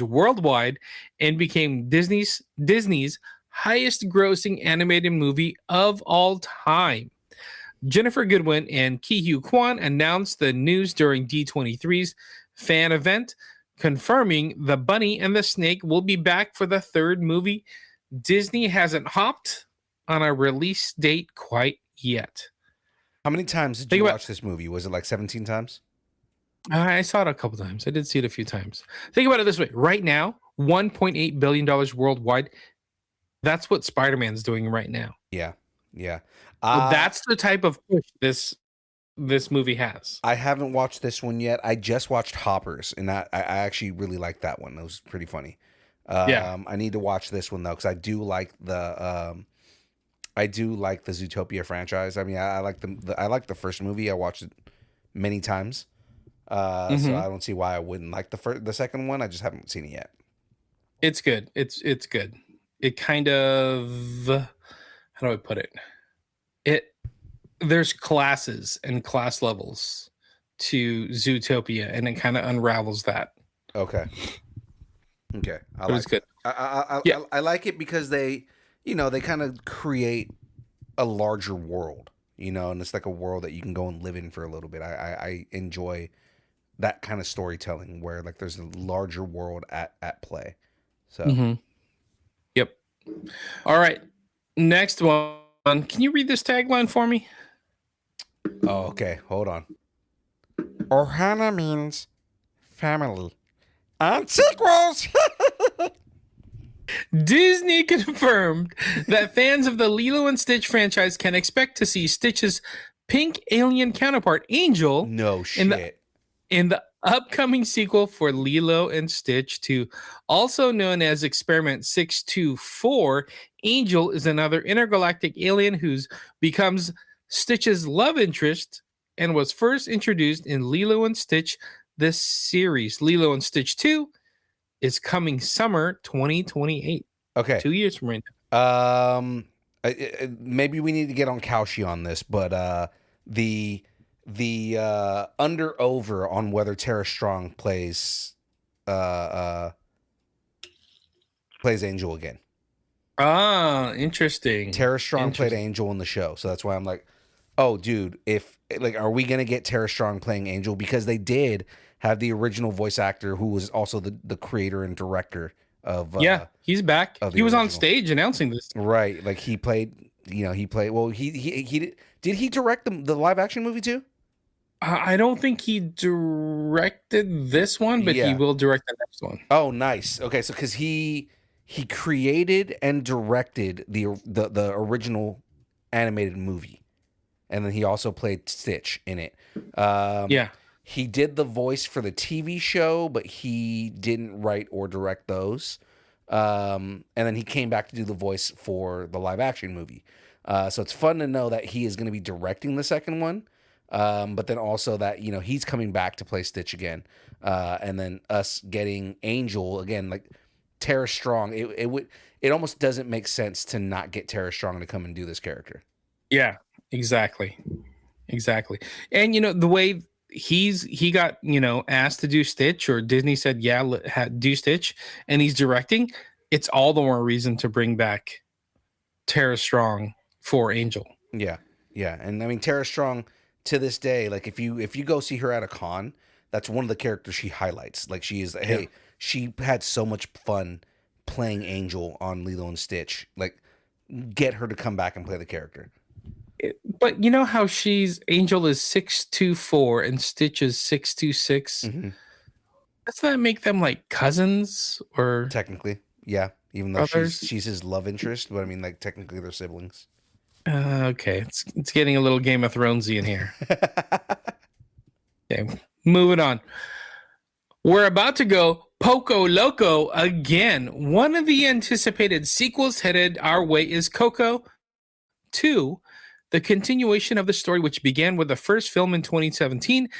worldwide and became Disney's highest-grossing animated movie of all time. Jennifer Goodwin and Ki-Hugh Kwan announced the news during D23's fan event, confirming the bunny and the snake will be back for the third movie. Disney hasn't hopped on a release date quite yet. How many times did you watch this movie? Was it like 17 times? I saw it a couple times. I did see it a few times. Think about it this way. Right now, $1.8 billion worldwide. That's what Spider-Man's doing right now. Yeah. That's the type of push this movie has. I haven't watched this one yet. I just watched Hoppers, and I actually really liked that one. It was pretty funny. I need to watch this one though, because I do like the Zootopia franchise. I mean, I like the first movie. I watched it many times, so I don't see why I wouldn't like the second one. I just haven't seen it yet. It's good. It's good. It kind of, how do I put it? There's classes and class levels to Zootopia, and it kind of unravels that. Okay. It's good. I like it because they kind of create a larger world, and it's like a world that you can go and live in for a little bit. I enjoy that kind of storytelling where like there's a larger world at play. So. Yep. All right. Next one. Can you read this tagline for me? Oh, okay. Hold on. Ohana means family. And sequels! Disney confirmed that fans of the Lilo and Stitch franchise can expect to see Stitch's pink alien counterpart, Angel, no shit, in the upcoming sequel for Lilo and Stitch 2. Also known as Experiment 624, Angel is another intergalactic alien who becomes Stitch's love interest and was first introduced in Lilo and Stitch this series. Lilo and Stitch 2 is coming summer 2028. Okay. 2 years from right now. Maybe we need to get on Kalshi on this, but the under over on whether Tara Strong plays Angel again. Ah, interesting. Tara Strong played Angel in the show, so that's why I'm like, Oh, dude, if like, are we gonna get Tara Strong playing Angel? Because they did have the original voice actor who was also the creator and director of Yeah, he's back. of the He was on original. stage announcing this. Right, like he played. Well, did he direct the live action movie too? I don't think he directed this one, but he Yeah. will direct the next one. Oh, nice. Okay, so because he created and directed the original animated movie, and then he also played Stitch in it. Yeah. He did the voice for the TV show, but he didn't write or direct those. And then he came back to do the voice for the live action movie. So it's fun to know that he is going to be directing the second one. But then also that, he's coming back to play Stitch again. And then us getting Angel again, like Tara Strong. It almost doesn't make sense to not get Tara Strong to come and do this character. Yeah, exactly. And the way he got asked to do Stitch, or Disney said do Stitch, and he's directing, it's all the more reason to bring back Tara Strong for Angel. Yeah, and I mean Tara Strong to this day, like if you go see her at a con, that's one of the characters she highlights. Like she is, hey, she had so much fun playing Angel on Lilo and Stitch. Like, get her to come back and play the character. But you know how Angel is 6'2" and Stitch is 6'6". Mm-hmm. Does that make them like cousins or Technically, yeah. Even though brothers? she's his love interest, but I mean, like technically they're siblings. Okay, it's getting a little Game of Thronesy in here. Okay, moving on. We're about to go Poco Loco again. One of the anticipated sequels headed our way is Coco 2, the continuation of the story, which began with the first film in 2017.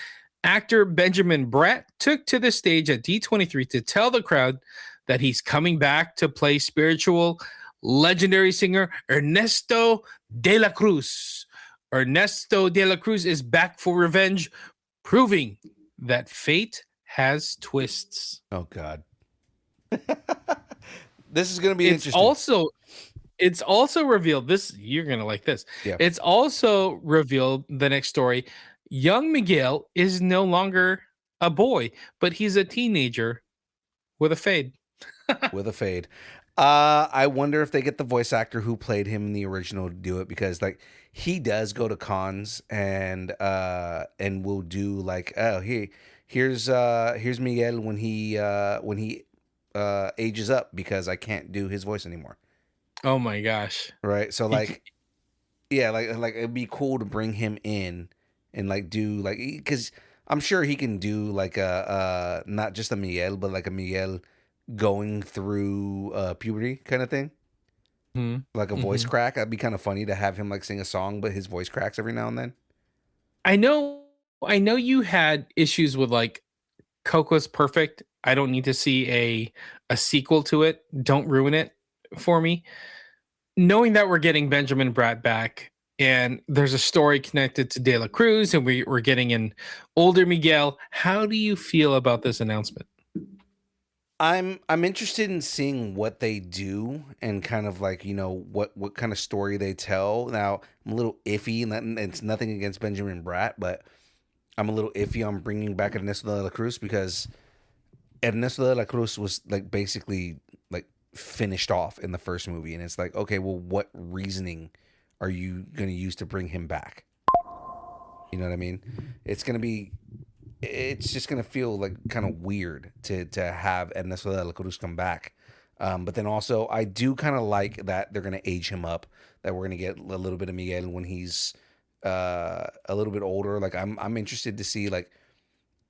Actor Benjamin Bratt took to the stage at D23 to tell the crowd that he's coming back to play spiritual legendary singer Ernesto de la Cruz. Ernesto de la Cruz is back for revenge, proving that fate has twists. Oh God. This is going to be interesting. It's also revealed this. You're going to like this. Yeah. It's also revealed the next story. Young Miguel is no longer a boy, but he's a teenager with a fade. With a fade. I wonder if they get the voice actor who played him in the original to do it, because like he does go to cons and will do like, oh, here's Miguel when he ages up, because I can't do his voice anymore. Oh my gosh. Right. So like, yeah, like it'd be cool to bring him in and like do like, because I'm sure he can do like a not just a Miguel, but like a Miguel going through puberty kind of thing. Mm-hmm. Like a voice crack. That'd be kind of funny to have him like sing a song, but his voice cracks every now and then. I know you had issues with like Coco's perfect. I don't need to see a sequel to it. Don't ruin it for me. Knowing that we're getting Benjamin Bratt back and there's a story connected to De La Cruz and we're getting an older Miguel, how do you feel about this announcement? I'm interested in seeing what they do and kind of like, what kind of story they tell. Now, I'm a little iffy, and it's nothing against Benjamin Bratt, but I'm a little iffy on bringing back Ernesto de la Cruz, because Ernesto de la Cruz was like basically like finished off in the first movie, and it's like, okay, well, what reasoning are you going to use to bring him back? You know what I mean? It's just going to feel like kind of weird to have Ernesto de la Cruz come back. But then also, I do kind of like that they're going to age him up, that we're going to get a little bit of Miguel when he's a little bit older. Like, I'm interested to see, like,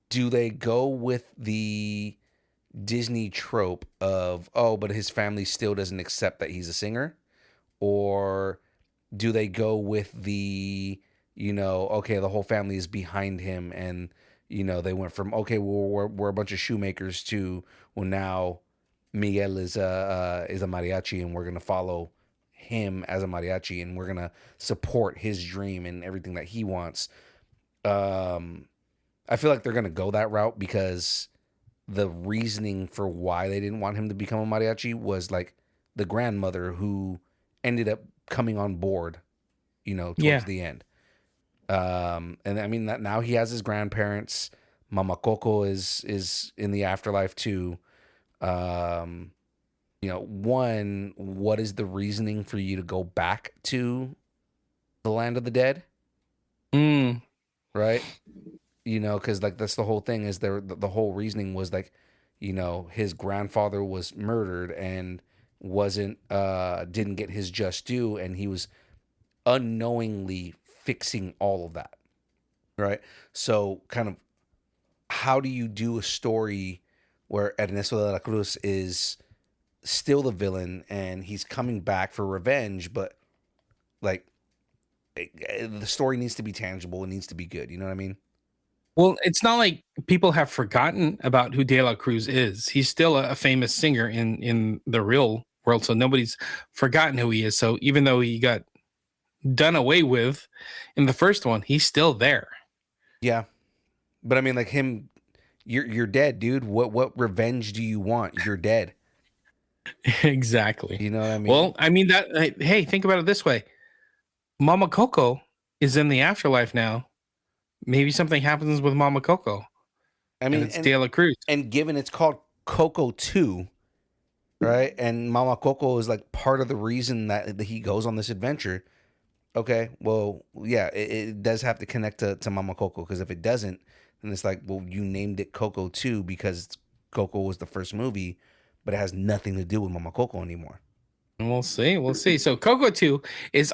do they go with the Disney trope of, oh, but his family still doesn't accept that he's a singer? Or do they go with the, okay, the whole family is behind him, and they went from, okay, well, we're a bunch of shoemakers to, well, now Miguel is a mariachi, and we're gonna follow him as a mariachi, and we're gonna support his dream and everything that he wants. I feel like they're gonna go that route, because the reasoning for why they didn't want him to become a mariachi was like the grandmother who ended up coming on board, towards the end. And I mean that now he has his grandparents. Mama Coco is in the afterlife too. One, what is the reasoning for you to go back to the land of the dead? Right? Because like that's the whole thing is the whole reasoning was like, his grandfather was murdered and didn't get his just due, and he was unknowingly fixing all of that. Right? So kind of how do you do a story where Ernesto de la Cruz is still the villain and he's coming back for revenge, but like the story needs to be tangible, it needs to be good, you know what I mean? Well, it's not like people have forgotten about who De La Cruz is. He's still a famous singer in the real world, so nobody's forgotten who he is. So even though he got done away with in the first one, he's still there. Yeah. But I mean, like him, you're dead, dude. What revenge do you want? You're dead. Exactly. You know what I mean? Well, I mean hey, think about it this way. Mama Coco is in the afterlife now. Maybe something happens with Mama Coco. I mean, it's De La Cruz. And given it's called Coco 2, right? And Mama Coco is like part of the reason that he goes on this adventure. Okay, well, yeah, it does have to connect to Mama Coco, because if it doesn't, then it's like, well, you named it Coco 2 because Coco was the first movie, but it has nothing to do with Mama Coco anymore. We'll see. So Coco 2 is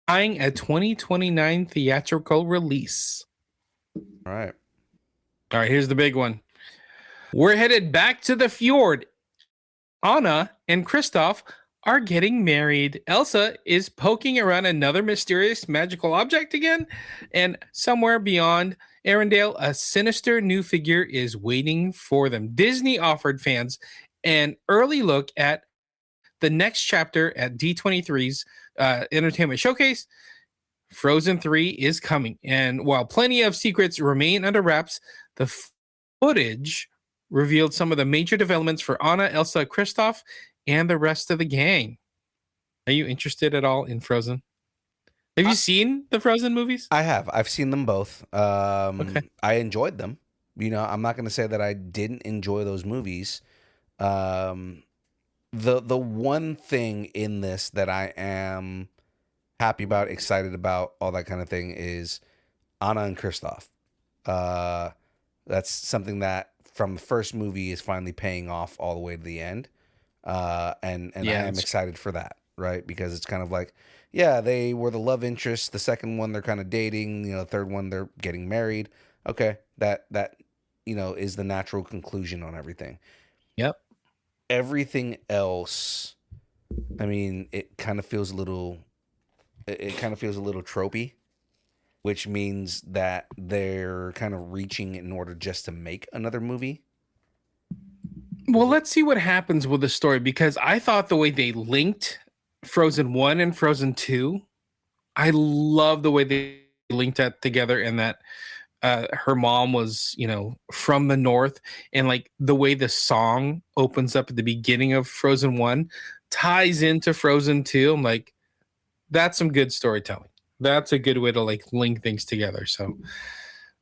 eyeing a 2029 theatrical release. All right, here's the big one. We're headed back to the fjord. Anna and Kristoff are getting married. Elsa is poking around another mysterious magical object again, and somewhere beyond Arendelle, a sinister new figure is waiting for them. Disney offered fans an early look at the next chapter at D23's Entertainment Showcase. Frozen 3 is coming, and while plenty of secrets remain under wraps, the footage revealed some of the major developments for Anna, Elsa, Kristoff, and the rest of the gang. Are you interested at all in Frozen? Have you seen the Frozen movies? I have. I've seen them both. Okay. I enjoyed them. I'm not going to say that I didn't enjoy those movies. The one thing in this that I am happy about, excited about, all that kind of thing is Anna and Kristoff. That's something that from the first movie is finally paying off all the way to the end. And I am excited for that, right? Because it's kind of like, yeah, they were the love interest. The second one, they're kind of dating. The third one, they're getting married. Okay, that is the natural conclusion on everything. Yep. Everything else, I mean, it kind of feels a little tropey, which means that they're kind of reaching in order just to make another movie. Well, let's see what happens with the story, because I thought the way they linked Frozen 1 and Frozen 2, I love the way they linked that together, and that her mom was, from the north, and like the way the song opens up at the beginning of Frozen 1 ties into Frozen 2. I'm like, that's some good storytelling. That's a good way to like link things together. So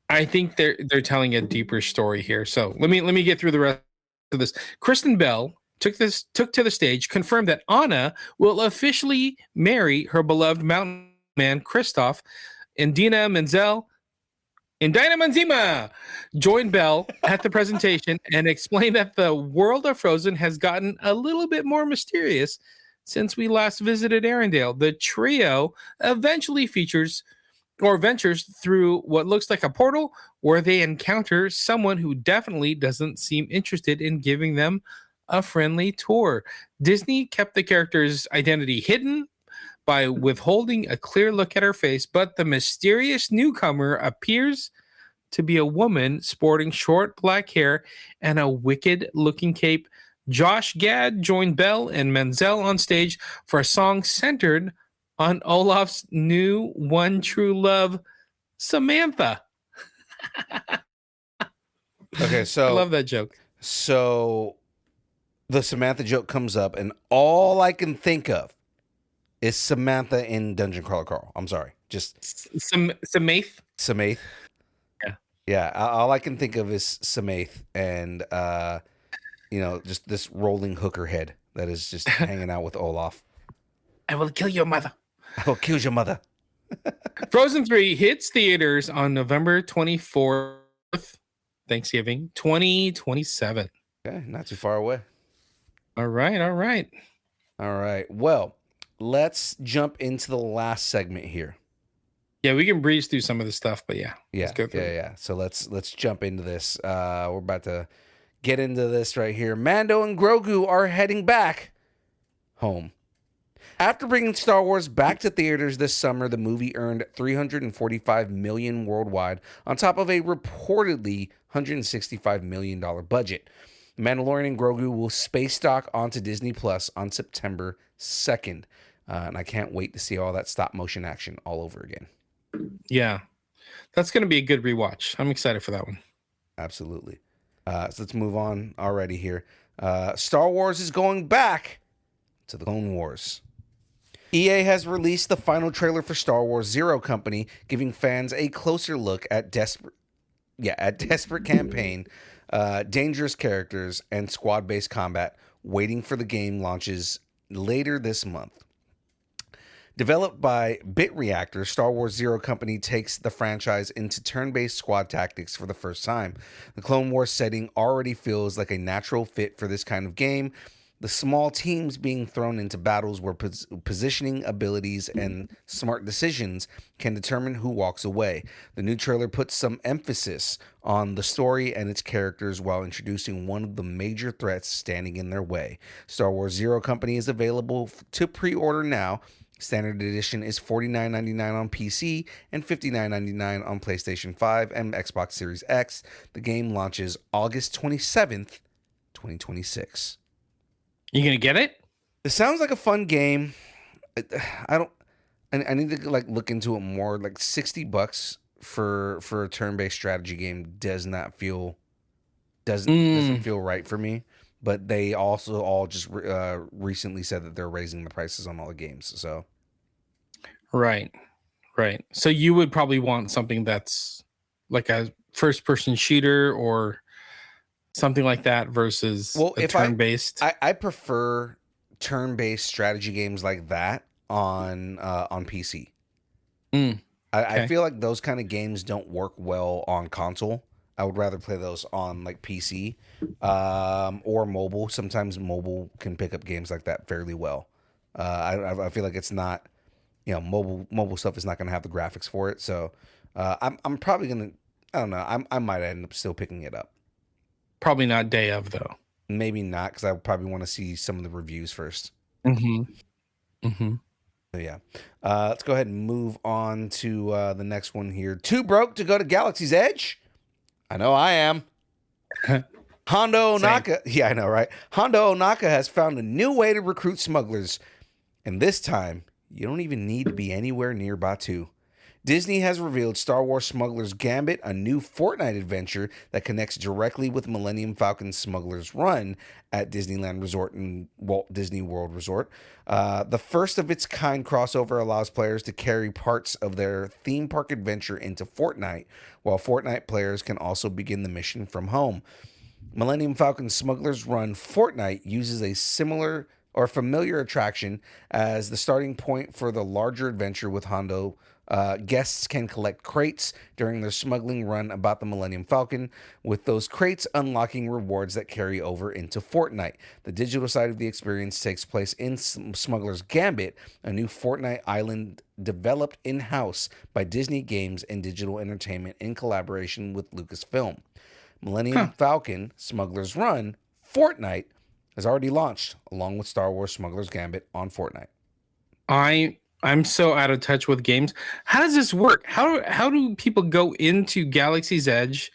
I think they're telling a deeper story here. So let me get through the rest of this. Kristen Bell took to the stage, confirmed that Anna will officially marry her beloved mountain man Kristoff. Indina Menzima joined Bell at the presentation and explained that the world of Frozen has gotten a little bit more mysterious since we last visited Arendelle. The trio eventually ventures through what looks like a portal where they encounter someone who definitely doesn't seem interested in giving them a friendly tour. Disney kept the character's identity hidden by withholding a clear look at her face, but the mysterious newcomer appears to be a woman sporting short black hair and a wicked-looking cape. Josh Gad joined Bell and Menzel on stage for a song centered on Olaf's new one true love, Samantha. Okay, so I love that joke. So the Samantha joke comes up, and all I can think of is Samantha in Dungeon Crawler Carl. I'm sorry. Just Samaith. Samaith. Yeah. Yeah. All I can think of is Samaith and, just this rolling hooker head that is just hanging out with Olaf. I will kill your mother. I will kill your mother. Frozen 3 hits theaters on November 24th, Thanksgiving 2027. Okay, not too far away. All right. All right. Well, let's jump into the last segment here. Yeah, we can breeze through some of the stuff, but let's go through it. Yeah. So let's jump into this. We're about to get into this right here. Mando and Grogu are heading back home. After bringing Star Wars back to theaters this summer, the movie earned $345 million worldwide, on top of a reportedly $165 million budget. Mandalorian and Grogu will space dock onto Disney Plus on September 2nd. And I can't wait to see all that stop motion action all over again. Yeah, that's going to be a good rewatch. I'm excited for that one. Absolutely. So let's move on already here. Star Wars is going back to the Clone Wars. EA has released the final trailer for Star Wars Zero Company, giving fans a closer look at desperate campaign, dangerous characters, and squad-based combat, waiting for the game launches later this month. Developed by Bit Reactor, Star Wars Zero Company takes the franchise into turn-based squad tactics for the first time. The Clone Wars setting already feels like a natural fit for this kind of game. The small teams being thrown into battles where positioning abilities and smart decisions can determine who walks away. The new trailer puts some emphasis on the story and its characters while introducing one of the major threats standing in their way. Star Wars Zero Company is available to pre-order now. Standard edition is $49.99 on PC and $59.99 on PlayStation 5 and Xbox Series X. The game launches August 27th, 2026. You gonna get it? It sounds like a fun game. I need to look into it more. Like $60 for a turn-based strategy game doesn't feel right for me. But they also all just recently said that they're raising the prices on all the games. So, right. So you would probably want something that's like a first-person shooter or something like that versus a turn-based. I prefer turn-based strategy games like that on PC. I feel like those kind of games don't work well on console. I would rather play those on like PC or mobile. Sometimes mobile can pick up games like that fairly well. I feel like it's not, mobile stuff is not going to have the graphics for it. So I'm probably going to, I don't know, I might end up still picking it up. Probably not day of though. Maybe not, because I probably want to see some of the reviews first. Mm-hmm. So yeah, let's go ahead and move on to the next one here. Too broke to go to Galaxy's Edge? I know I am. Hondo Ohnaka. Yeah, I know, right? Hondo Ohnaka has found a new way to recruit smugglers. And this time, you don't even need to be anywhere near Batuu. Disney has revealed Star Wars Smuggler's Gambit, a new Fortnite adventure that connects directly with Millennium Falcon's Smuggler's Run at Disneyland Resort and Walt Disney World Resort. The first of its kind crossover allows players to carry parts of their theme park adventure into Fortnite, while Fortnite players can also begin the mission from home. Millennium Falcon's Smuggler's Run Fortnite uses a similar or familiar attraction as the starting point for the larger adventure with Hondo. Guests can collect crates during their smuggling run about the Millennium Falcon, with those crates unlocking rewards that carry over into Fortnite. The digital side of the experience takes place in Smuggler's Gambit, a new Fortnite island developed in-house by Disney Games and Digital Entertainment in collaboration with Lucasfilm. Millennium Falcon, Smuggler's Run, Fortnite has already launched, along with Star Wars Smuggler's Gambit on Fortnite. I'm so out of touch with games. How does this work? How do people go into Galaxy's Edge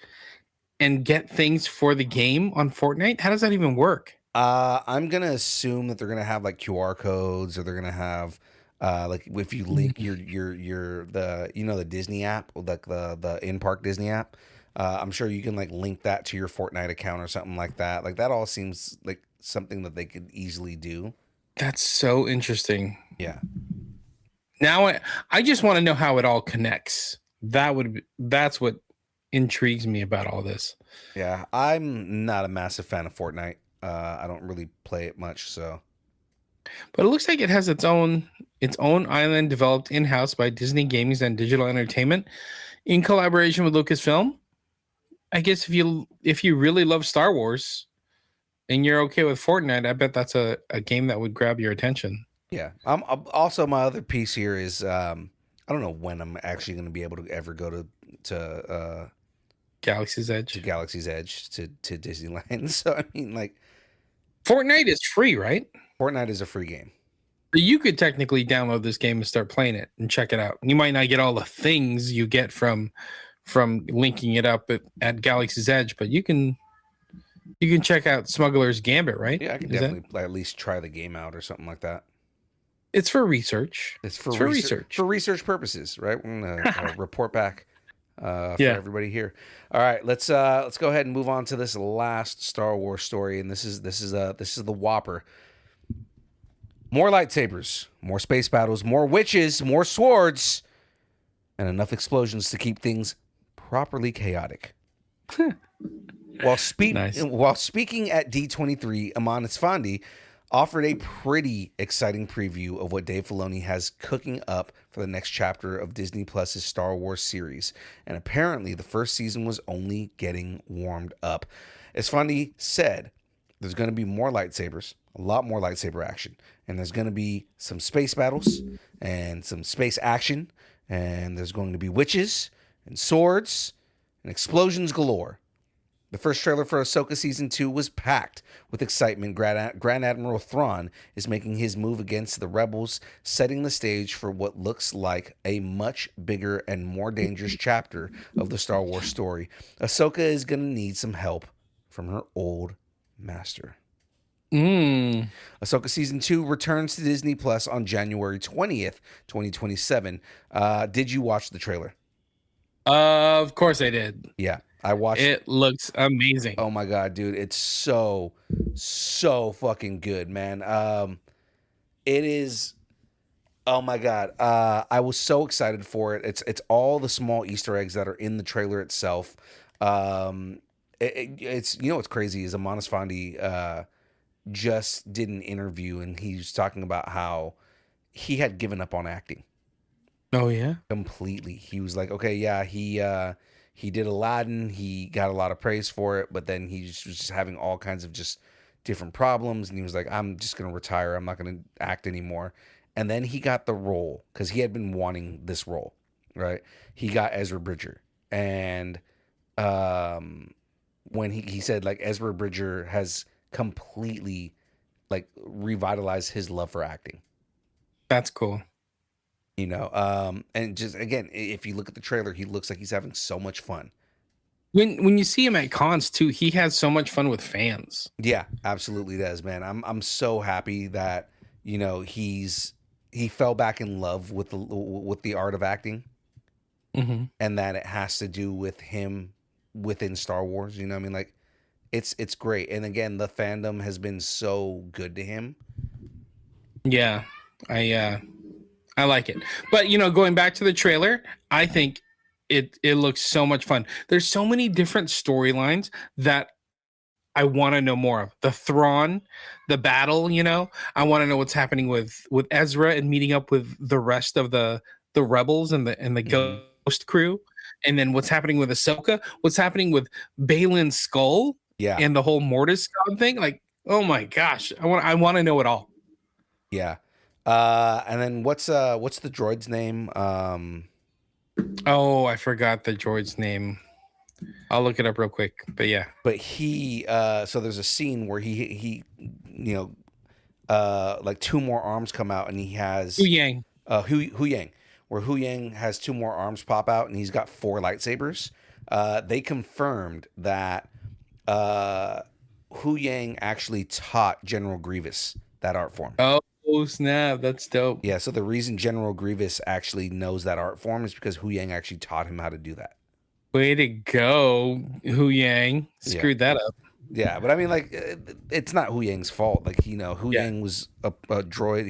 and get things for the game on Fortnite? How does that even work? I'm gonna assume that they're gonna have like QR codes, or they're gonna have like if you link your the Disney app, like the in-park Disney app. I'm sure you can like link that to your Fortnite account or something like that. Like that all seems like something that they could easily do. That's so interesting. Yeah. Now I just want to know how it all connects. That's what intrigues me about all this. Yeah, I'm not a massive fan of Fortnite. I don't really play it much, so. But it looks like it has its own island developed in-house by Disney Games and Digital Entertainment in collaboration with Lucasfilm. I guess if you really love Star Wars and you're okay with Fortnite, I bet that's a game that would grab your attention. Yeah. Also, my other piece here is I don't know when I'm actually going to be able to ever go to Galaxy's Edge. to Galaxy's Edge to Disneyland. So I mean, like, Fortnite is free, right? Fortnite is a free game. So you could technically download this game and start playing it and check it out. You might not get all the things you get from linking it up at Galaxy's Edge, but you can check out Smuggler's Gambit, right? Yeah, I can definitely at least try the game out or something like that. It's for research. It's for research. For research purposes, right? We're gonna report back for everybody here. All right, let's go ahead and move on to this last Star Wars story, and this is the Whopper. More lightsabers, more space battles, more witches, more swords, and enough explosions to keep things properly chaotic. While speaking at D23, Aman Esfandi offered a pretty exciting preview of what Dave Filoni has cooking up for the next chapter of Disney Plus's Star Wars series. And apparently the first season was only getting warmed up. Esfandi said there's going to be more lightsabers, a lot more lightsaber action. And there's going to be some space battles and some space action. And there's going to be witches and swords and explosions galore. The first trailer for Ahsoka Season 2 was packed with excitement. Grand Admiral Thrawn is making his move against the rebels, setting the stage for what looks like a much bigger and more dangerous chapter of the Star Wars story. Ahsoka is going to need some help from her old master. Ahsoka Season 2 returns to Disney Plus on January 20th, 2027. Did you watch the trailer? Of course I did. Yeah, I watched it. It looks amazing. Oh my God, dude. It's so fucking good, man. It is. Oh my God. I was so excited for it. It's all the small Easter eggs that are in the trailer itself. It's, you know, what's crazy is Aman Esfandi, just did an interview and he was talking about how he had given up on acting. Oh yeah, completely. He was like, okay, yeah, he did Aladdin. He got a lot of praise for it, but then he was just having all kinds of just different problems, and he was like, I'm just gonna retire. I'm not gonna act anymore. And then he got the role because he had been wanting this role, right? He got Ezra Bridger, and when he said like Ezra Bridger has completely like revitalized his love for acting. that's cool. You know, and just again, if you look at the trailer, he looks like he's having so much fun. When you see him at cons too, he has so much fun with fans. Yeah, absolutely does, man. I'm so happy that, you know, he fell back in love with the art of acting, and that it has to do with him within Star Wars. You know what I mean? Like, it's great. And again, the fandom has been so good to him. Yeah, I like it. But, you know, going back to the trailer, I think it looks so much fun. There's so many different storylines that I want to know more of. The Thrawn, the battle, you know, I want to know what's happening with Ezra and meeting up with the rest of the rebels and the Ghost crew. And then what's happening with Ahsoka, what's happening with Balin's skull, and the whole Mortis God thing. Like, oh my gosh, I want to know it all. Yeah. And then what's the droid's name? Oh, I forgot the droid's name. I'll look it up real quick. But yeah. But he so there's a scene where he you know, like two more arms come out and he has Hu Yang. Hu Yang, where Hu Yang has two more arms pop out and he's got 4 lightsabers. They confirmed that Hu Yang actually taught General Grievous that art form. Oh snap, that's dope. Yeah, so the reason General Grievous actually knows that art form is because Hu Yang actually taught him how to do that. Way to go, Hu Yang. Screwed that up. Yeah, but I mean, like, it's not Hu Yang's fault. Like, you know, Hu Yang was a droid.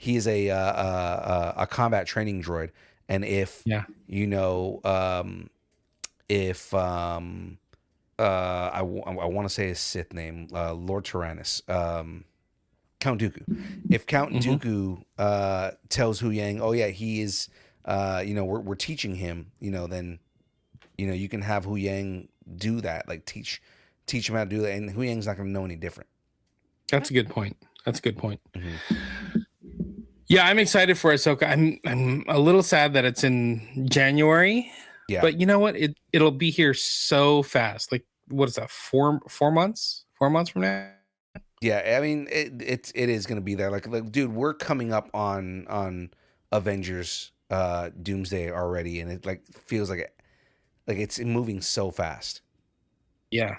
he is a combat training droid, and if you know I want to say his Sith name, Lord Tyrannus, Count Dooku. If Count Dooku tells Hu Yang, oh yeah, he is, we're teaching him, then, you can have Hu Yang do that, like teach him how to do that, and Hu Yang's not going to know any different. That's a good point. Yeah, I'm excited for Ahsoka. I'm a little sad that it's in January. Yeah. But you know what? It'll be here so fast. Like, what is that? 4 months? 4 months from now? Yeah, I mean it is going to be there. Like, dude, we're coming up on Avengers Doomsday already, and it like feels like it's moving so fast. Yeah,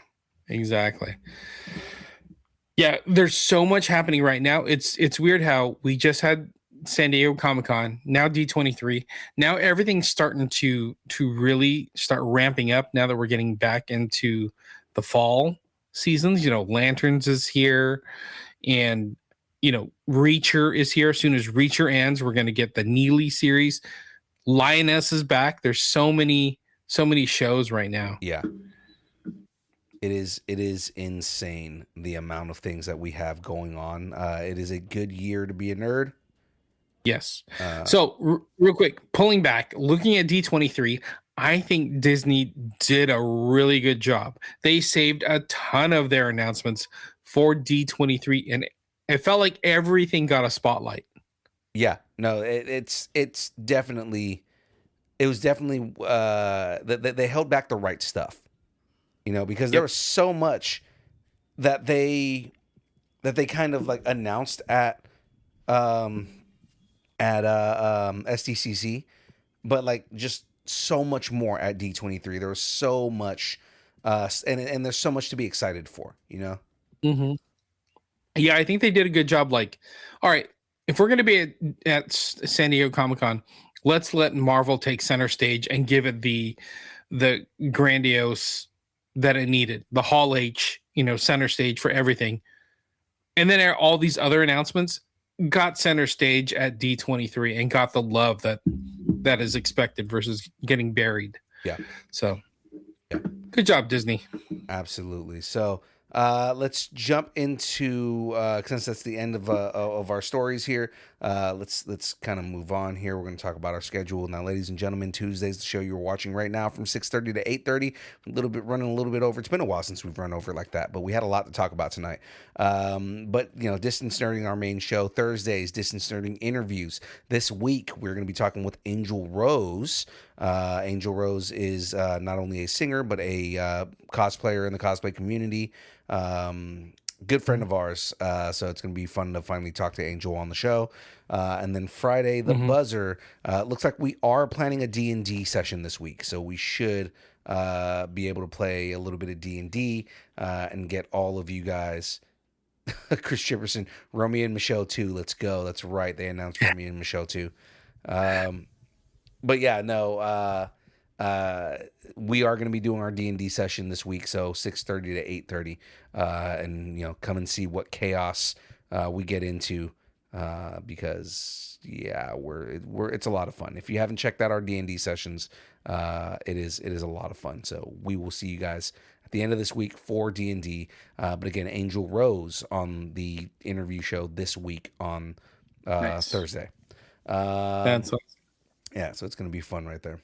exactly. Yeah, there's so much happening right now. It's weird how we just had San Diego Comic-Con, now D23. Now everything's starting to really start ramping up now that we're getting back into the fall seasons. Lanterns is here, and Reacher is here. As soon as Reacher ends, we're going to get the Neely series. Lioness is back. There's so many shows right now. Yeah. It is insane the amount of things that we have going on. It is a good year to be a nerd. Yes. So real quick, pulling back, looking at D23, I think Disney did a really good job. They saved a ton of their announcements for D23, and it felt like everything got a spotlight. Yeah. No, it was definitely that they held back the right stuff. Because there was so much that they kind of like announced at SDCC, but like just so much more at D23. There was so much, and there's so much to be excited for. Mm-hmm. Yeah, I think they did a good job. Like, all right, if we're going to be at San Diego Comic-Con, let's let Marvel take center stage and give it the grandiose that it needed, the Hall H, center stage for everything. And then all these other announcements got center stage at D23 and got the love that is expected versus getting buried. Yeah. So, yeah. Good job, Disney. Absolutely. So, let's jump into since that's the end of our stories here. Let's kind of move on here. We're going to talk about our schedule now, ladies and gentlemen. Tuesday's the show you're watching right now from 6:30 to 8:30. Running a little bit over. It's been a while since we've run over like that, but we had a lot to talk about tonight. But Distance Nerding, our main show. Thursdays, Distance Nerding interviews. This week we're going to be talking with Angel Rose. Angel Rose is not only a singer but a cosplayer in the cosplay community. Good friend of ours, so it's going to be fun to finally talk to Angel on the show. And then Friday, the buzzer. Looks like we are planning a D&D session this week, so we should be able to play a little bit of D&D and get all of you guys. Chris Chipperson, Romeo and Michelle 2, let's go. That's right, they announced Romeo and Michelle 2. But yeah, no, we are going to be doing our D&D session this week, so 6:30 to 8:30, and come and see what chaos we get into, because it's a lot of fun. If you haven't checked out our D&D sessions, it is a lot of fun. So we will see you guys at the end of this week for D&D. But again, Angel Rose on the interview show this week on Thursday. That's awesome. Yeah, so it's going to be fun right there.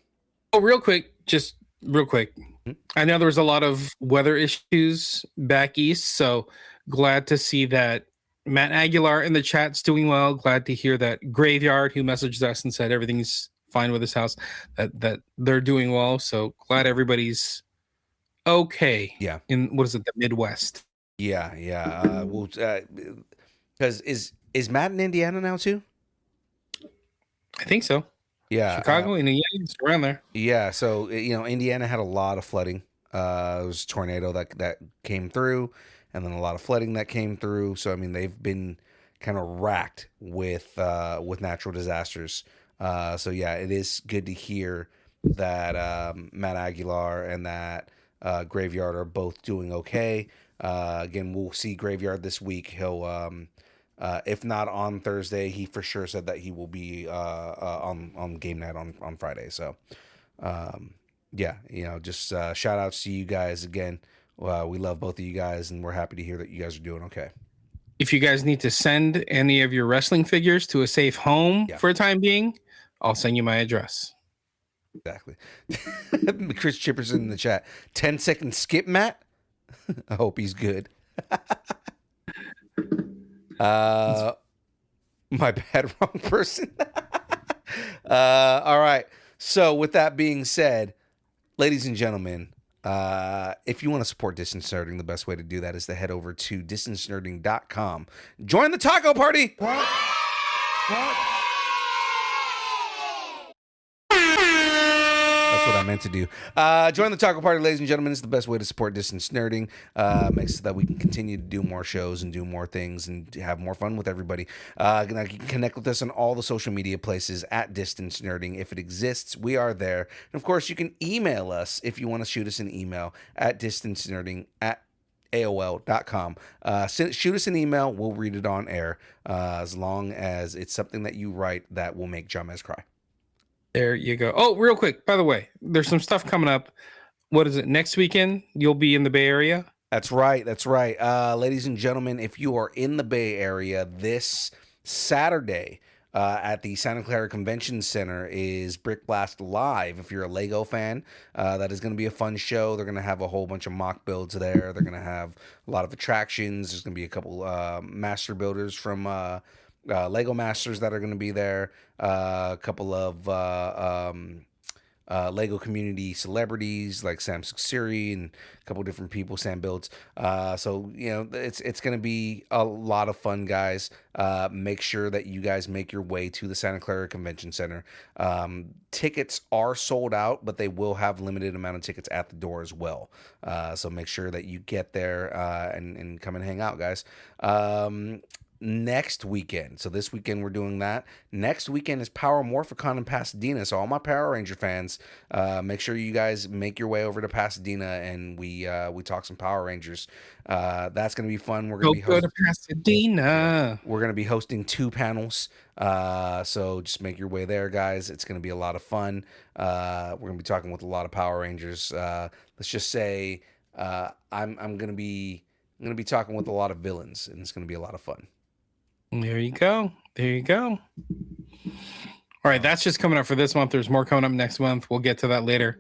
Oh, real quick. I know there was a lot of weather issues back east, so glad to see that Matt Aguilar in the chat's doing well. Glad to hear that Graveyard, who messaged us and said everything's fine with his house, that they're doing well. So glad everybody's okay. Yeah. In the Midwest? Yeah. Because is Matt in Indiana now too? I think so. Yeah, Chicago, Indiana, it's around there. Yeah, so Indiana had a lot of flooding. It was a tornado that came through, and then a lot of flooding that came through. So I mean, they've been kind of racked with natural disasters. So yeah, it is good to hear that Matt Aguilar and that Graveyard are both doing okay. Again, we'll see Graveyard this week. He'll If not on Thursday, he for sure said that he will be on game night on Friday. So, yeah, just shout outs to you guys again. We love both of you guys, and we're happy to hear that you guys are doing okay. If you guys need to send any of your wrestling figures to a safe home for a time being, I'll send you my address. Exactly. Chris Chipper's in the chat. 10-second skip, Matt. I hope he's good. My bad, wrong person. All right. So with that being said, ladies and gentlemen, if you want to support Distance Nerding, the best way to do that is to head over to distancenerding.com. Join the taco party. What? That's what I meant to do. Join the taco party, ladies and gentlemen. It's the best way to support Distance Nerding. Makes it so that we can continue to do more shows and do more things and have more fun with everybody. You can connect with us on all the social media places at Distance Nerding. If it exists, we are there. And of course, you can email us if you want to shoot us an email at distancenerding@AOL.com. Shoot us an email. We'll read it on air as long as it's something that you write that will make Jahmez cry. There you go. Oh, real quick, by the way, there's some stuff coming up. What is it? Next weekend, you'll be in the Bay Area? That's right. Ladies and gentlemen, if you are in the Bay Area this Saturday at the Santa Clara Convention Center is Brick Blast Live. If you're a Lego fan, that is going to be a fun show. They're going to have a whole bunch of mock builds there. They're going to have a lot of attractions. There's going to be a couple master builders from Lego Masters that are going to be there. A couple of Lego community celebrities like Sam Suxiri and a couple different people Sam builds. So it's going to be a lot of fun, guys. Make sure that you guys make your way to the Santa Clara Convention Center. Tickets are sold out, but they will have limited amount of tickets at the door as well. So make sure that you get there and come and hang out, guys. Next weekend, so this weekend we're doing that. Next weekend is Power Morphicon in Pasadena. So all my Power Ranger fans, make sure you guys make your way over to Pasadena and we talk some Power Rangers. That's gonna be fun. We're gonna go to Pasadena. We're gonna be hosting 2 panels. So just make your way there, guys. It's gonna be a lot of fun. We're gonna be talking with a lot of Power Rangers. Let's just say I'm gonna be talking with a lot of villains, and it's gonna be a lot of fun. There you go. All right, that's just coming up for this month. There's more coming up next month. We'll get to that later.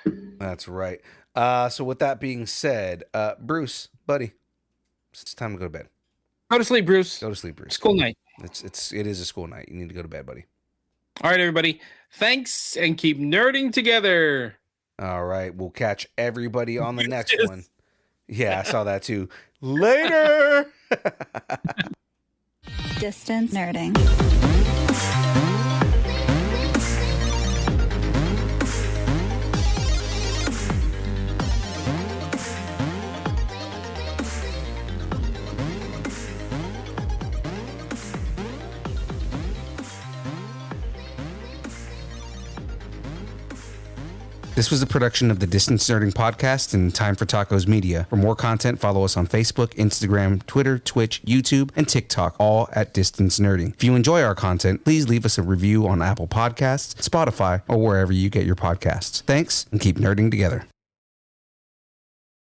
That's right. So with that being said, Bruce, buddy, it's time to go to bed. Go to sleep, Bruce. Go to sleep, Bruce. School night. It is a school night. You need to go to bed, buddy. All right, everybody. Thanks, and keep nerding together. All right, we'll catch everybody on the next one. Yeah, I saw that too. Later. Distance Nerding. This was a production of the Distance Nerding Podcast and Time for Tacos Media. For more content, follow us on Facebook, Instagram, Twitter, Twitch, YouTube, and TikTok, all at Distance Nerding. If you enjoy our content, please leave us a review on Apple Podcasts, Spotify, or wherever you get your podcasts. Thanks, and keep nerding together.